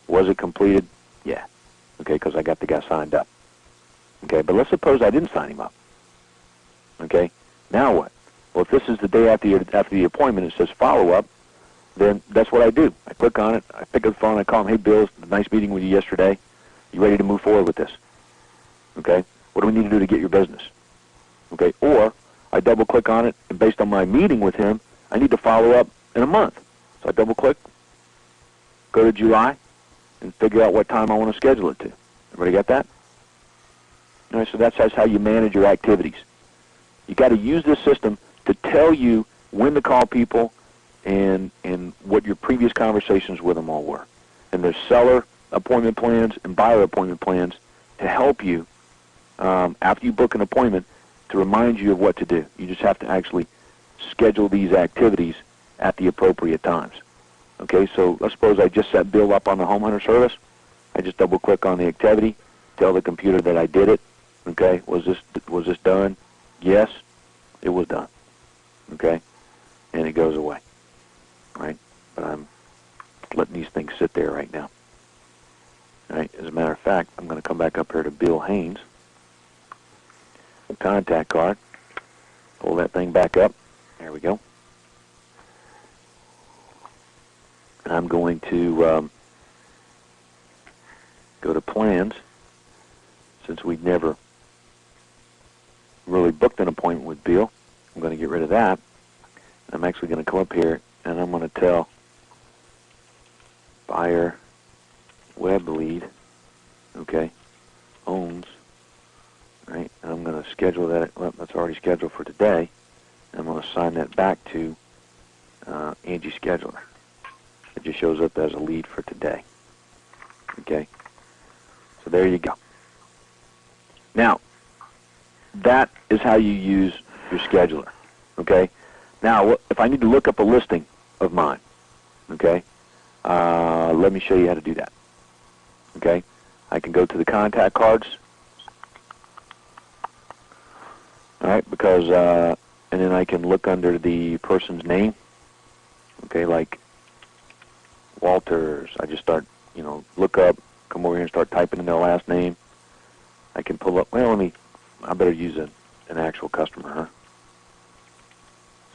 Was it completed? Yeah. Okay, because I got the guy signed up. Okay, but let's suppose I didn't sign him up. Okay? Now what? Well, if this is the day after the appointment, it says follow-up, then that's what I do. I click on it, I pick up the phone, I call him, hey, Bill, it's a nice meeting with you yesterday. You ready to move forward with this? Okay? What do we need to do to get your business? Okay? Or I double-click on it, and based on my meeting with him, I need to follow up in a month. So I double-click, go to July, and figure out what time I want to schedule it to. Everybody got that? All right, so that's how you manage your activities. You got to use this system to tell you when to call people and what your previous conversations with them all were. And there's seller appointment plans and buyer appointment plans to help you after you book an appointment to remind you of what to do. You just have to actually schedule these activities at the appropriate times. Okay, so let's suppose I just set Bill up on the home hunter service. I just double-click on the activity, tell the computer that I did it. Okay, was this done? Yes, it was done. Okay, and it goes away. Right, but I'm letting these things sit there right now. All right, as a matter of fact, I'm going to come back up here to Bill Haynes. Contact card. Pull that thing back up. There we go. And I'm going to go to plans, since we'd never really booked an appointment with Bill. I'm going to get rid of that. I'm actually going to come up here and I'm going to tell buyer web lead, okay, owns, right, and I'm going to schedule that. Well, that's already scheduled for today. I'm going to assign that back to Angie Scheduler. It just shows up as a lead for today. Okay, so there you go. Now, that is how you use your scheduler. Okay, now if I need to look up a listing of mine, okay, let me show you how to do that. Okay, I can go to the contact cards. All right, because and then I can look under the person's name. Okay, like Walters. I just start, look up, come over here and start typing in their last name. I can pull up. Well, I better use an actual customer, huh?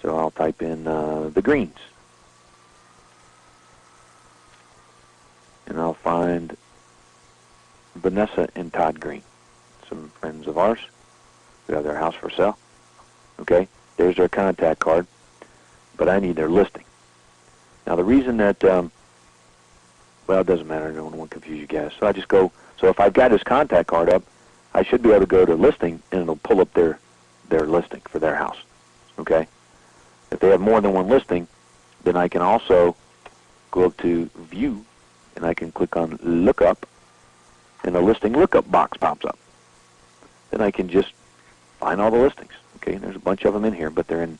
So I'll type in the Greens. And I'll find Vanessa and Todd Green, some friends of ours who have their house for sale. Okay, there's their contact card, but I need their listing. Now the reason that, well, it doesn't matter, I don't want to confuse you guys. So I just go, so if I've got his contact card up, I should be able to go to listing and it'll pull up their listing for their house. Okay? If they have more than one listing, then I can also go up to view and I can click on lookup and the listing lookup box pops up. Then I can just find all the listings. Okay, and there's a bunch of them in here, but they're in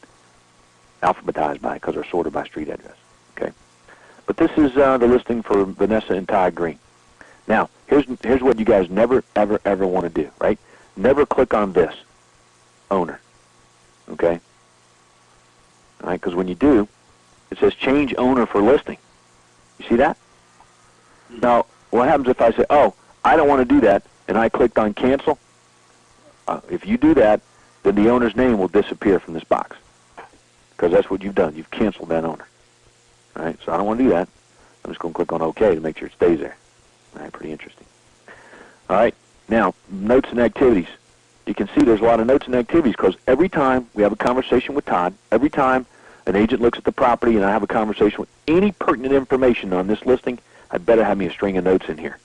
alphabetized by because they're sorted by street address. Okay, but this is the listing for Vanessa and Todd Green. Now, here's what you guys never, ever, ever want to do, right? Never click on this, owner, okay? All right, because when you do, it says change owner for listing. You see that? Now, what happens if I say, oh, I don't want to do that, and I clicked on cancel? If you do that, then the owner's name will disappear from this box because that's what you've done. You've canceled that owner. All right, so I don't want to do that. I'm just going to click on OK to make sure it stays there. All right, pretty interesting. All right, now, notes and activities. You can see there's a lot of notes and activities because every time we have a conversation with Todd, every time an agent looks at the property and I have a conversation with any pertinent information on this listing, I better have me a string of notes in here.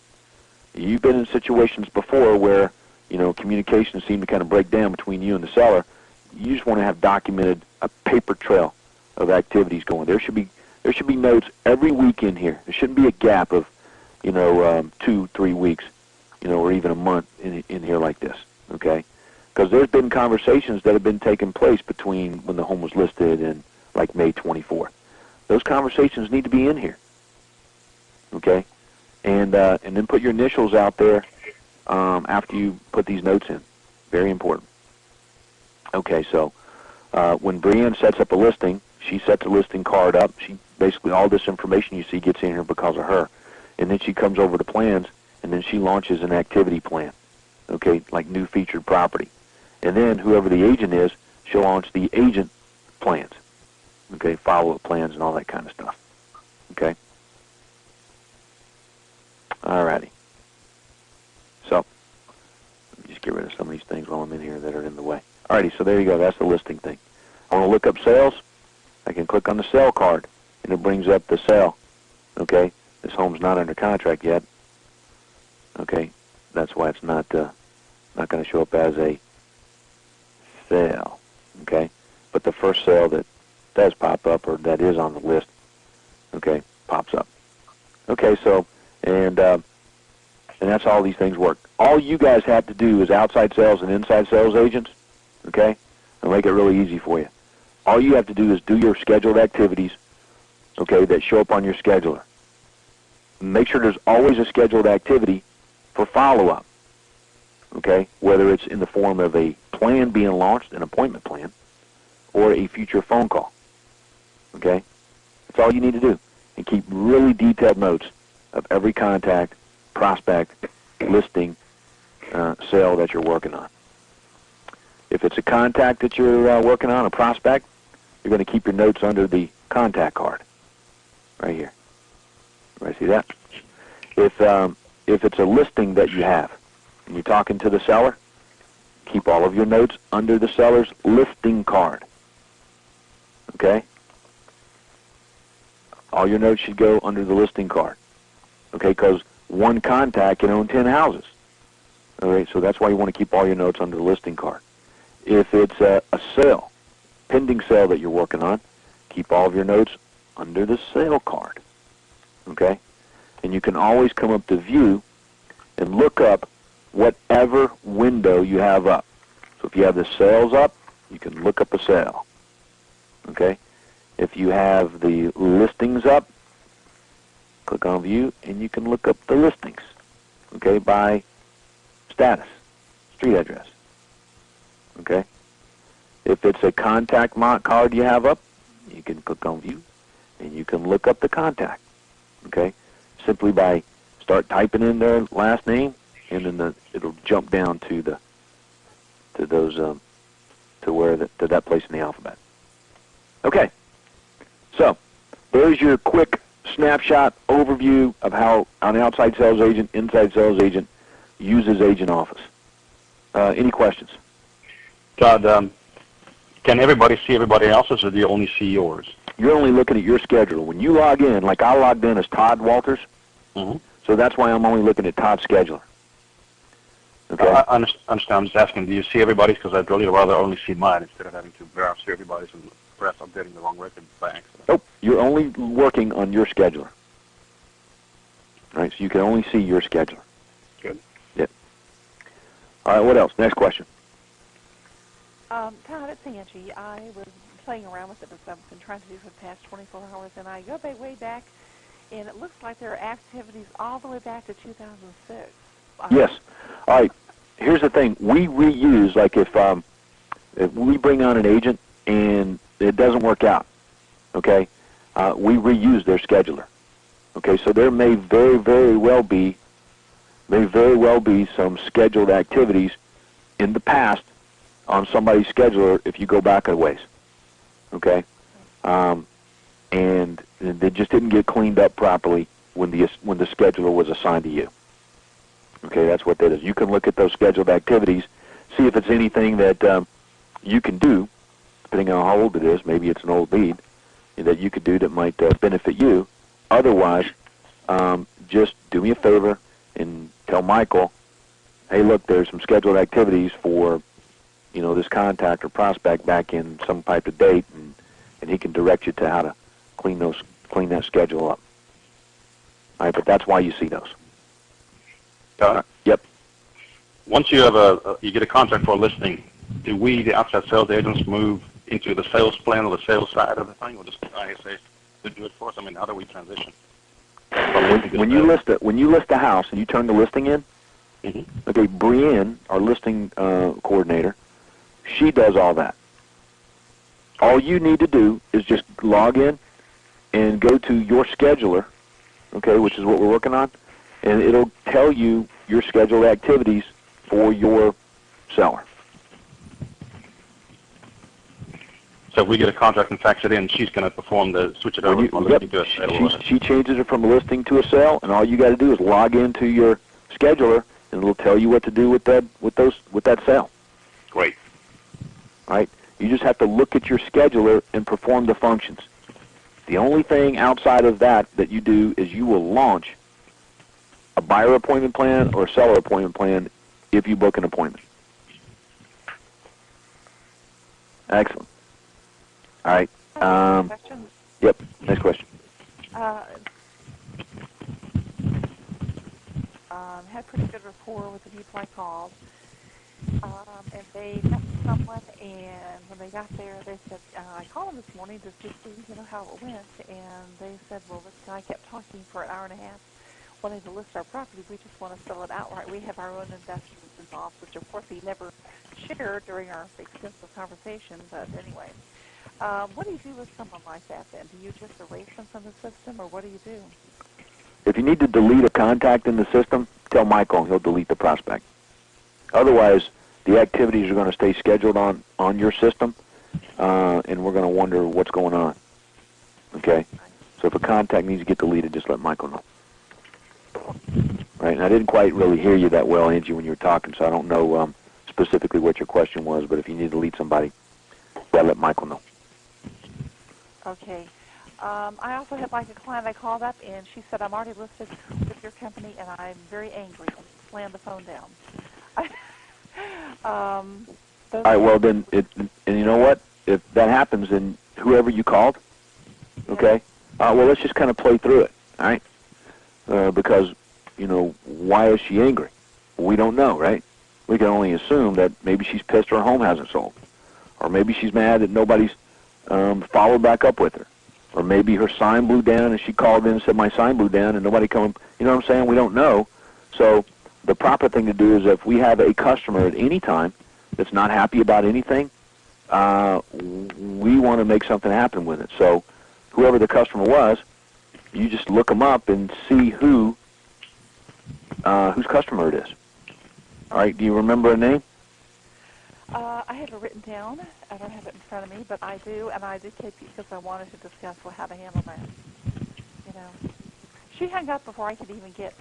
You've been in situations before where, you know, communications seem to kind of break down between you and the seller. You just want to have documented a paper trail of activities going. There should be notes every week in here. There shouldn't be a gap of, 2-3 weeks, or even a month in here like this, okay? Because there's been conversations that have been taking place between when the home was listed and like May 24th. Those conversations need to be in here, okay? And then put your initials out there after you put these notes in. Very important. Okay, so when Brienne sets up a listing, she sets a listing card up. She basically, all this information you see gets in here because of her. And then she comes over to plans, and then she launches an activity plan, okay, like new featured property. And then whoever the agent is, she'll launch the agent plans, okay, follow-up plans and all that kind of stuff, okay? Alrighty. So, let me just get rid of some of these things while I'm in here that are in the way. Alrighty, so there you go. That's the listing thing. I want to look up sales. I can click on the sale card, and it brings up the sale, okay? This home's not under contract yet. Okay, that's why it's not going to show up as a sale. Okay, but the first sale that does pop up or that is on the list, okay, pops up. Okay, so and that's how all these things work. All you guys have to do is outside sales and inside sales agents. Okay, and make it really easy for you. All you have to do is do your scheduled activities. Okay, that show up on your scheduler. Make sure there's always a scheduled activity for follow-up, okay, whether it's in the form of a plan being launched, an appointment plan, or a future phone call, okay? That's all you need to do, and keep really detailed notes of every contact, prospect, listing, sale that you're working on. If it's a contact that you're working on, a prospect, you're going to keep your notes under the contact card, right here. Right, see that? If it's a listing that you have and you're talking to the seller, keep all of your notes under the seller's listing card. Okay? All your notes should go under the listing card. Okay, because one contact can own 10 houses. All right, so that's why you want to keep all your notes under the listing card. If it's a sale, pending sale that you're working on, keep all of your notes under the sale card. Okay? And you can always come up to view and look up whatever window you have up. So if you have the sales up, you can look up a sale. Okay? If you have the listings up, click on view and you can look up the listings. Okay? By status, street address. Okay? If it's a contact card you have up, you can click on view and you can look up the contact. Okay, simply by start typing in their last name, and then it'll jump down to those to that place in the alphabet. Okay, so there's your quick snapshot overview of how an outside sales agent, inside sales agent uses Agent Office. Any questions? Todd, can everybody see everybody else's, or do you only see yours? You're only looking at your schedule. When you log in, like I logged in as Todd Walters, so that's why I'm only looking at Todd's scheduler. Okay? I understand. I'm just asking, do you see everybody's? Because I'd really rather only see mine instead of having to browse through everybody's and perhaps updating the wrong record by accident. Nope. You're only working on your scheduler. All right, so you can only see your scheduler. Good. Yep. All right, what else? Next question. Todd, it's Angie. I was playing around with it as I've been trying to do for the past 24 hours, and I go way back, and it looks like there are activities all the way back to 2006. Yes. All right. Here's the thing. We reuse, like if we bring on an agent and it doesn't work out, okay, we reuse their scheduler. Okay, so there may very well be some scheduled activities in the past on somebody's scheduler if you go back a ways. Okay, and they just didn't get cleaned up properly when the scheduler was assigned to you. Okay, that's what that is. You can look at those scheduled activities, see if it's anything that you can do, depending on how old it is. Maybe it's an old lead that you could do that might benefit you. Otherwise, just do me a favor and tell Michael, hey, look, there's some scheduled activities for, this contact or prospect back in some type of date, and he can direct you to how to clean that schedule up. All right, but that's why you see those. Yep. Once you have you get a contract for a listing, do we, the outside sales agents, move into the sales plan or the sales side of the thing, or just ISA to do it for us? I mean, how do we transition? When you list a house and you turn the listing in, okay, Brienne, our listing coordinator, she does all that. All you need to do is just log in and go to your scheduler, okay, which is what we're working on, and it'll tell you your scheduled activities for your seller. So if we get a contract and fax it in, she's going to perform switch it over from a listing to a sale. She changes it from a listing to a sale, and all you got to do is log into your scheduler, and it'll tell you what to do with that sale. Great. All right? You just have to look at your scheduler and perform the functions. The only thing outside of that you do is you will launch a buyer appointment plan or a seller appointment plan if you book an appointment. Excellent. All right. Questions? Yep. Next question. Had pretty good rapport with the people I called, and they met someone, and when they got there, they said, I called them this morning to see, how it went, and they said, well, this guy kept talking for an hour and a half, wanting to list our property. We just want to sell it outright. We have our own investments involved, which, of course, he never shared during our extensive conversation, but anyway. What do you do with someone like that, then? Do you just erase them from the system, or what do you do? If you need to delete a contact in the system, tell Michael and he'll delete the prospect. Otherwise, the activities are going to stay scheduled on your system, and we're going to wonder what's going on. Okay? So if a contact needs to get deleted, just let Michael know. Right? And I didn't quite really hear you that well, Angie, when you were talking, so I don't know specifically what your question was, but if you need to delete somebody, let Michael know. Okay. I also had a client I called up, and she said, I'm already listed with your company, and I'm very angry, and slammed the phone down. All right, well, then, and you know what? If that happens, then whoever you called, okay, well, let's just kind of play through it, all right? Because, why is she angry? We don't know, right? We can only assume that maybe she's pissed her home hasn't sold. Or maybe she's mad that nobody's followed back up with her. Or maybe her sign blew down and she called in and said, my sign blew down, and nobody come. You know what I'm saying? We don't know. So the proper thing to do is if we have a customer at any time that's not happy about anything, we want to make something happen with it. So whoever the customer was, you just look them up and see whose customer it is. All right, do you remember a name? I have it written down. I don't have it in front of me, but I do, and I did take it because I wanted to discuss how to handle that. She hung up before I could even get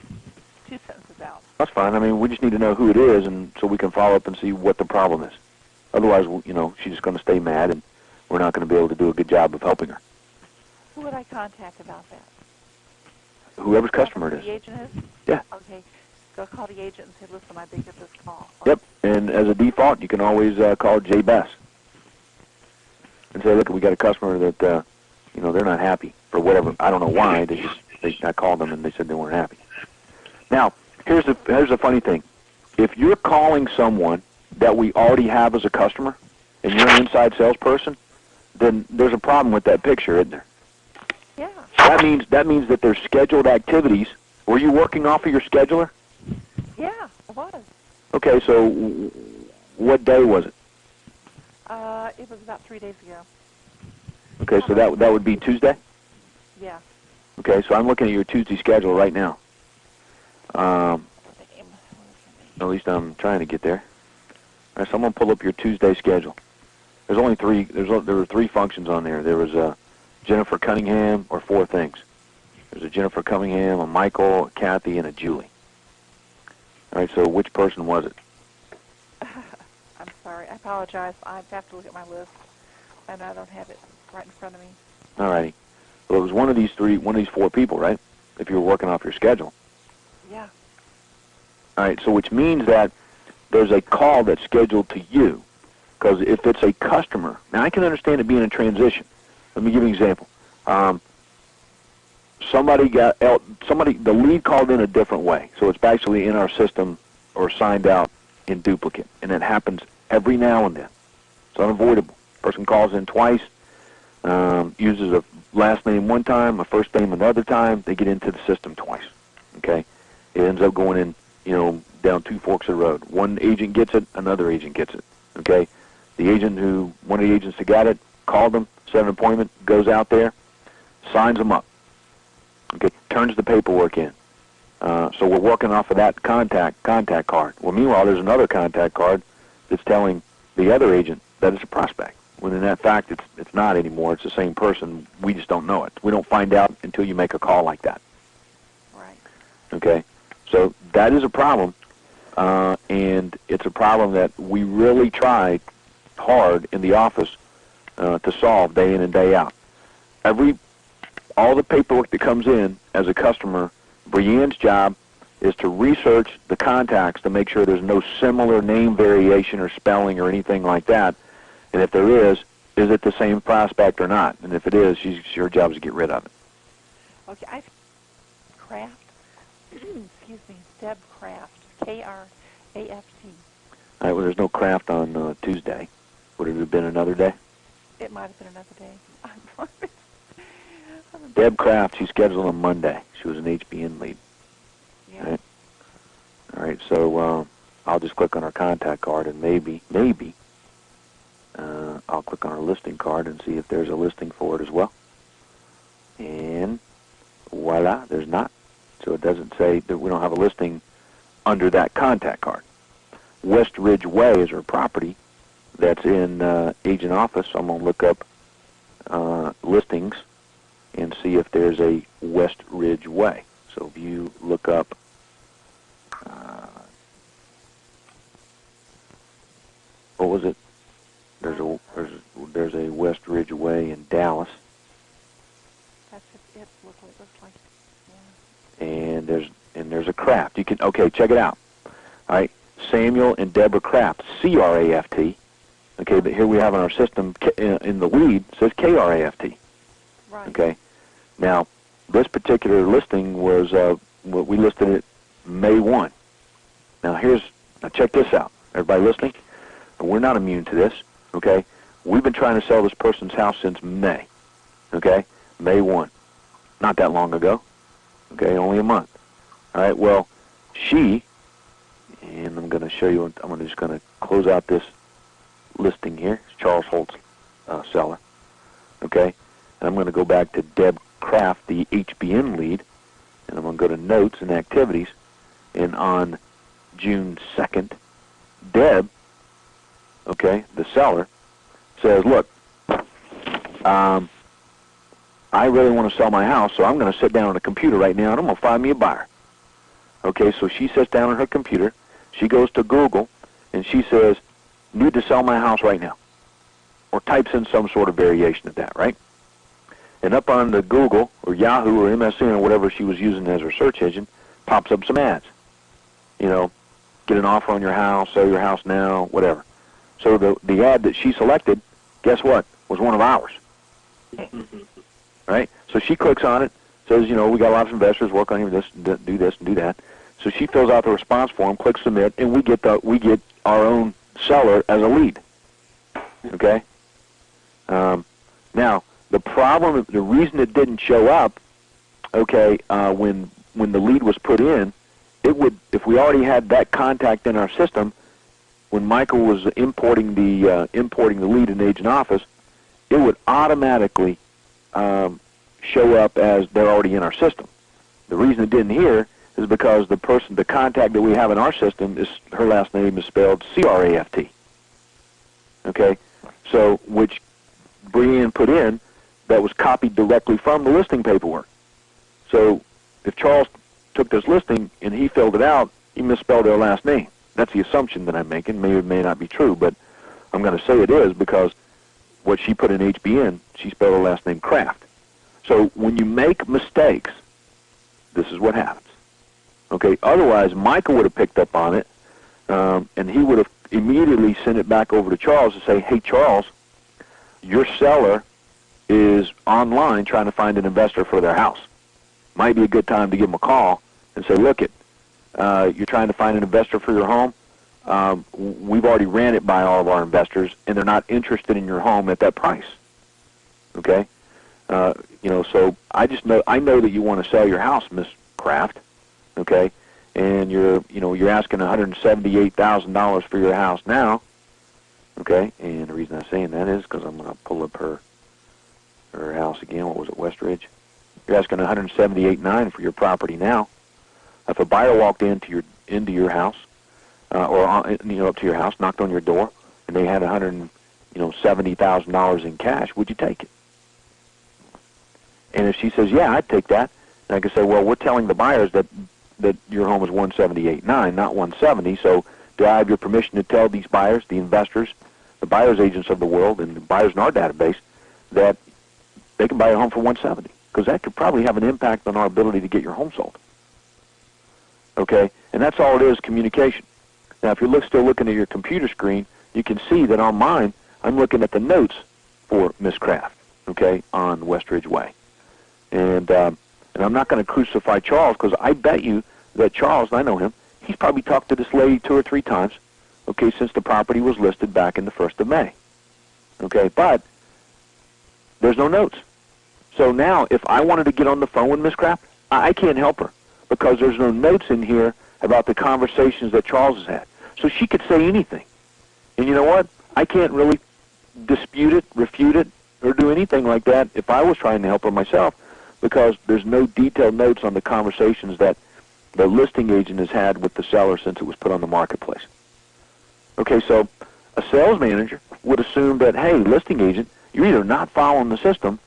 2 sentences out. That's fine. I mean, we just need to know who it is, and so we can follow up and see what the problem is. Otherwise, she's just going to stay mad, and we're not going to be able to do a good job of helping her. Who would I contact about that? Whoever's customer it is. The agent is? Yeah. Okay. Go call the agent and say, listen, I did get this call. Yep. And as a default, you can always call Jay Bess and say, look, we got a customer that, they're not happy for whatever. I don't know why. I called them and they said they weren't happy. Now, here's the funny thing. If you're calling someone that we already have as a customer and you're an inside salesperson, then there's a problem with that picture, isn't there? Yeah. That means that there's scheduled activities. Were you working off of your scheduler? Yeah, it was. Okay, so what day was it? It was about 3 days ago. Okay, so that would be Tuesday? Yeah. Okay, so I'm looking at your Tuesday schedule right now. At least I'm trying to get there. All right, so I'm going to pull up your Tuesday schedule. There's only three. There were three functions on there. There was Jennifer Cunningham, or four things. There's a Jennifer Cunningham, a Michael, a Kathy, and a Julie. All right, so which person was it? I'm sorry. I apologize. I have to look at my list, and I don't have it right in front of me. All righty. Well, it was one of these four people, right? If you were working off your schedule. Yeah. All right, so which means that there's a call that's scheduled to you. Because if it's a customer, now I can understand it being a transition. Let me give you an example. The lead called in a different way, so it's actually in our system or signed out in duplicate, and it happens every now and then. It's unavoidable. Person calls in twice, uses a last name one time, a first name another time. They get into the system twice. Okay, it ends up going in, down two forks of the road. One agent gets it, another agent gets it. Okay. One of the agents that got it, called them, set an appointment, goes out there, signs them up, okay, turns the paperwork in. So we're working off of that contact card. Well, meanwhile, there's another contact card that's telling the other agent that it's a prospect, when in that fact it's not anymore. It's the same person. We just don't know it. We don't find out until you make a call like that. Right. Okay? So that is a problem, and it's a problem that we really try hard in the office to solve day in and day out. All the paperwork that comes in as a customer, Brienne's job is to research the contacts to make sure there's no similar name variation or spelling or anything like that. And if there is it the same prospect or not? And if it is, your job is to get rid of it. Okay, Kraft, excuse me, Deb Kraft, K-R-A-F-T. All right, well, there's no craft on Tuesday. Would it have been another day? It might have been another day. Deb Kraft, she's scheduled on Monday. She was an HBN lead. Yeah. All right, so I'll just click on our contact card, and maybe I'll click on our listing card and see if there's a listing for it as well. And voila, there's not. So it doesn't say that we don't have a listing under that contact card. West Ridge Way is her property. That's in agent office. I'm going to look up listings and see if there's a West Ridge Way. So if you look up what was it? There's a West Ridge Way in Dallas. That's it. Looks like. Yeah. And there's a Kraft. You can check it out. All right, Samuel and Deborah Kraft, C-R-A-F-T. Okay, but here we have in our system in the lead it says K-R-A-F-T. Right. Okay, now this particular listing was we listed it May 1. Now check this out. Everybody listening? We're not immune to this. Okay, we've been trying to sell this person's house since May. Okay, May 1, not that long ago. Okay, only a month. All right, well, and I'm going to show you, I'm just going to close out this listing here. It's Charles Holt's seller. Okay, and I'm going to go back to Deb Kraft, the HBN lead, and I'm going to go to notes and activities, and on June 2nd, Deb, okay, the seller, says, look, I really want to sell my house, so I'm going to sit down on a computer right now, and I'm going to find me a buyer. Okay, so she sits down on her computer, she goes to Google, and she says, need to sell my house right now, or types in some sort of variation of that, right? And up on the Google, or Yahoo, or MSN, or whatever she was using as her search engine, pops up some ads. Get an offer on your house, sell your house now, whatever. So the ad that she selected, guess what, was one of ours. Right? So she clicks on it, says, we got lots of investors, work on this, do this, and do that. So she fills out the response form, clicks submit, and we get our own seller as a lead. Okay? Now, the problem, the reason it didn't show up, okay, when the lead was put in, it would, if we already had that contact in our system, when Michael was importing the lead in the agent office, it would automatically show up as they're already in our system. The reason it didn't here is because the contact that we have in our system is, her last name is spelled C-R-A-F-T. Okay, so which Brianne put in, that was copied directly from the listing paperwork. So if Charles took this listing and he filled it out, he misspelled her last name. That's the assumption that I'm making. May or may not be true, but I'm going to say it is because what she put in HBN, she spelled her last name Kraft. So when you make mistakes, this is what happens. Okay, otherwise Michael would have picked up on it, and he would have immediately sent it back over to Charles to say, hey, Charles, your seller is online trying to find an investor for their house. Might be a good time to give him a call and say, look, you're trying to find an investor for your home. We've already ran it by all of our investors, and they're not interested in your home at that price. Okay, so I know that you want to sell your house, Miss Kraft. Okay, and you're asking $178,000 for your house now. Okay, and the reason I'm saying that is because I'm going to pull up her house again. What was it, Westridge? You're asking $178,900 for your property now. If a buyer walked into your house, or up to your house, knocked on your door, and they had $170,000 in cash, would you take it? And if she says, yeah, I'd take that, and I could say, well, we're telling the buyers that your home is $178,900, not $170,000. So do I have your permission to tell these buyers, the investors, the buyers agents of the world, and the buyers in our database, that they can buy a home for $170,000? Because that could probably have an impact on our ability to get your home sold. Okay, and that's all it is, communication. Now, if you're still looking at your computer screen, you can see that on mine, I'm looking at the notes for Miss Kraft, okay, on Westridge Way. And I'm not going to crucify Charles, because I bet you that Charles, and I know him, he's probably talked to this lady 2 or 3 times, okay, since the property was listed back in the 1st of May. Okay, but there's no notes. So now, if I wanted to get on the phone with Miss Kraft, I can't help her, because there's no notes in here about the conversations that Charles has had. So she could say anything. And you know what? I can't really dispute it, refute it, or do anything like that if I was trying to help her myself, because there's no detailed notes on the conversations that the listing agent has had with the seller since it was put on the marketplace. Okay, so a sales manager would assume that, hey, listing agent, you're either not following the system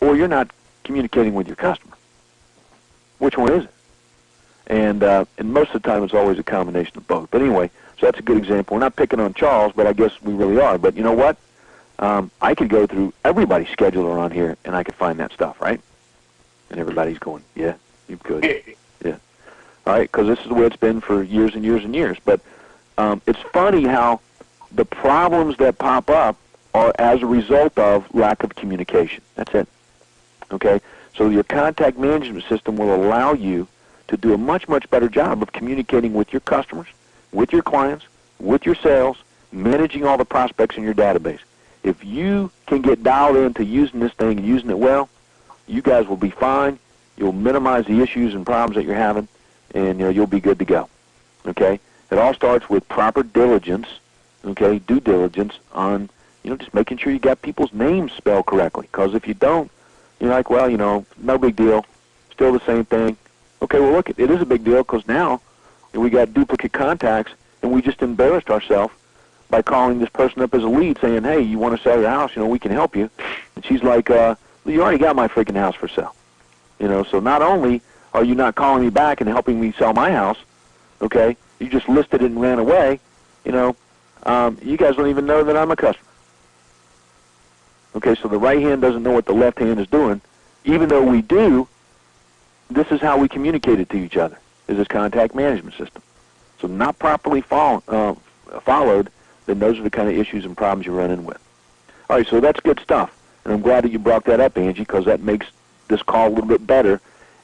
or you're not communicating with your customer. Which one is it? And most of the time it's always a combination of both. But anyway, so that's a good example. We're not picking on Charles, but I guess we really are. But you know what? I could go through everybody's schedule around here, and I could find that stuff, right? And everybody's going, yeah, you could. Yeah. All right, because this is the way it's been for years and years and years. But it's funny how the problems that pop up are as a result of lack of communication. That's it. Okay? So your contact management system will allow you to do a much, much better job of communicating with your customers, with your clients, with your sales, managing all the prospects in your database. If you can get dialed into using this thing and using it well, you guys will be fine. You'll minimize the issues and problems that you're having, and you'll be good to go. Okay? It all starts with proper diligence, okay, due diligence on, just making sure you got people's names spelled correctly. Because if you don't, you're like, well, no big deal, still the same thing. Okay, well, look, it is a big deal, because now we got duplicate contacts, and we just embarrassed ourselves by calling this person up as a lead saying, hey, you want to sell your house, we can help you. And she's like, you already got my freaking house for sale. So not only are you not calling me back and helping me sell my house, okay, you just listed it and ran away, you guys don't even know that I'm a customer. Okay, so the right hand doesn't know what the left hand is doing. Even though we do, this is how we communicate it to each other, is this contact management system. So not properly followed, then those are the kind of issues and problems you run in with. All right, so that's good stuff. And I'm glad that you brought that up, Angie, because that makes this call a little bit better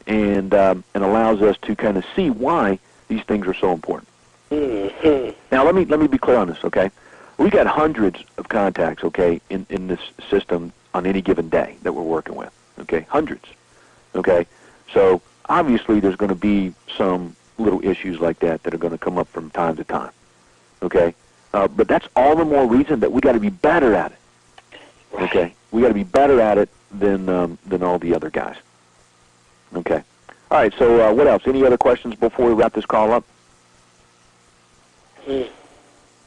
and allows us to kind of see why these things are so important. Mm-hmm. Now, let me be clear on this, okay? We got hundreds of contacts, okay, in this system on any given day that we're working with. Okay, hundreds. Okay, so obviously there's going to be some little issues like that that are going to come up from time to time. Okay, but that's all the more reason that we got to be better at it. Okay, we got to be better at it than all the other guys. Okay. All right. So what else? Any other questions before we wrap this call up? That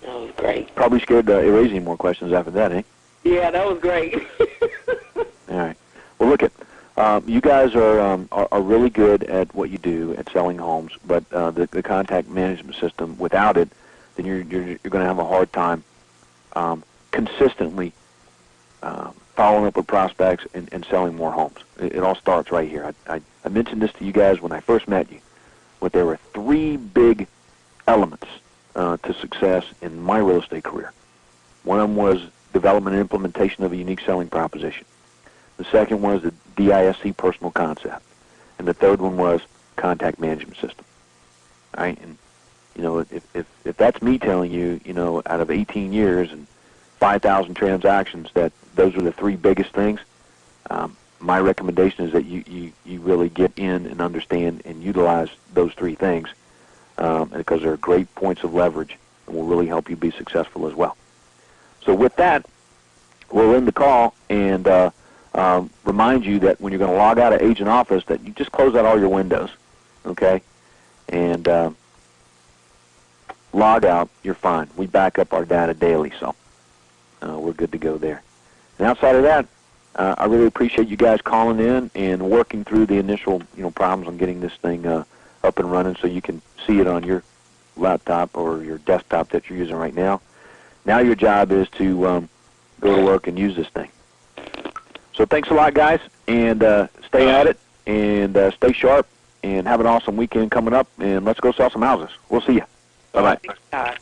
was great. Probably scared to raise any more questions after that, eh? Yeah, that was great. All right. Well, look at you guys are really good at what you do at selling homes, but the contact management system, without it, then you're going to have a hard time consistently following up with prospects and selling more homes. It all starts right here. I mentioned this to you guys when I first met you, but there were 3 big elements to success in my real estate career. One of them was development and implementation of a unique selling proposition. The second was the DISC personal concept. And the third one was contact management system. All right? And, you know, if that's me telling you, you know, out of 18 years and 5,000 transactions, that those are the 3 biggest things, my recommendation is that you really get in and understand and utilize those 3 things because they're great points of leverage and will really help you be successful as well. So with that, we'll end the call and remind you that when you're going to log out of Agent Office, that you just close out all your windows, okay? And log out, you're fine. We back up our data daily, so we're good to go there. And outside of that, I really appreciate you guys calling in and working through the initial, you know, problems on getting this thing up and running so you can see it on your laptop or your desktop that you're using right now. Now your job is to go to work and use this thing. So thanks a lot, guys, and stay at it, and stay sharp, and have an awesome weekend coming up, and let's go sell some houses. We'll see you. Bye-bye.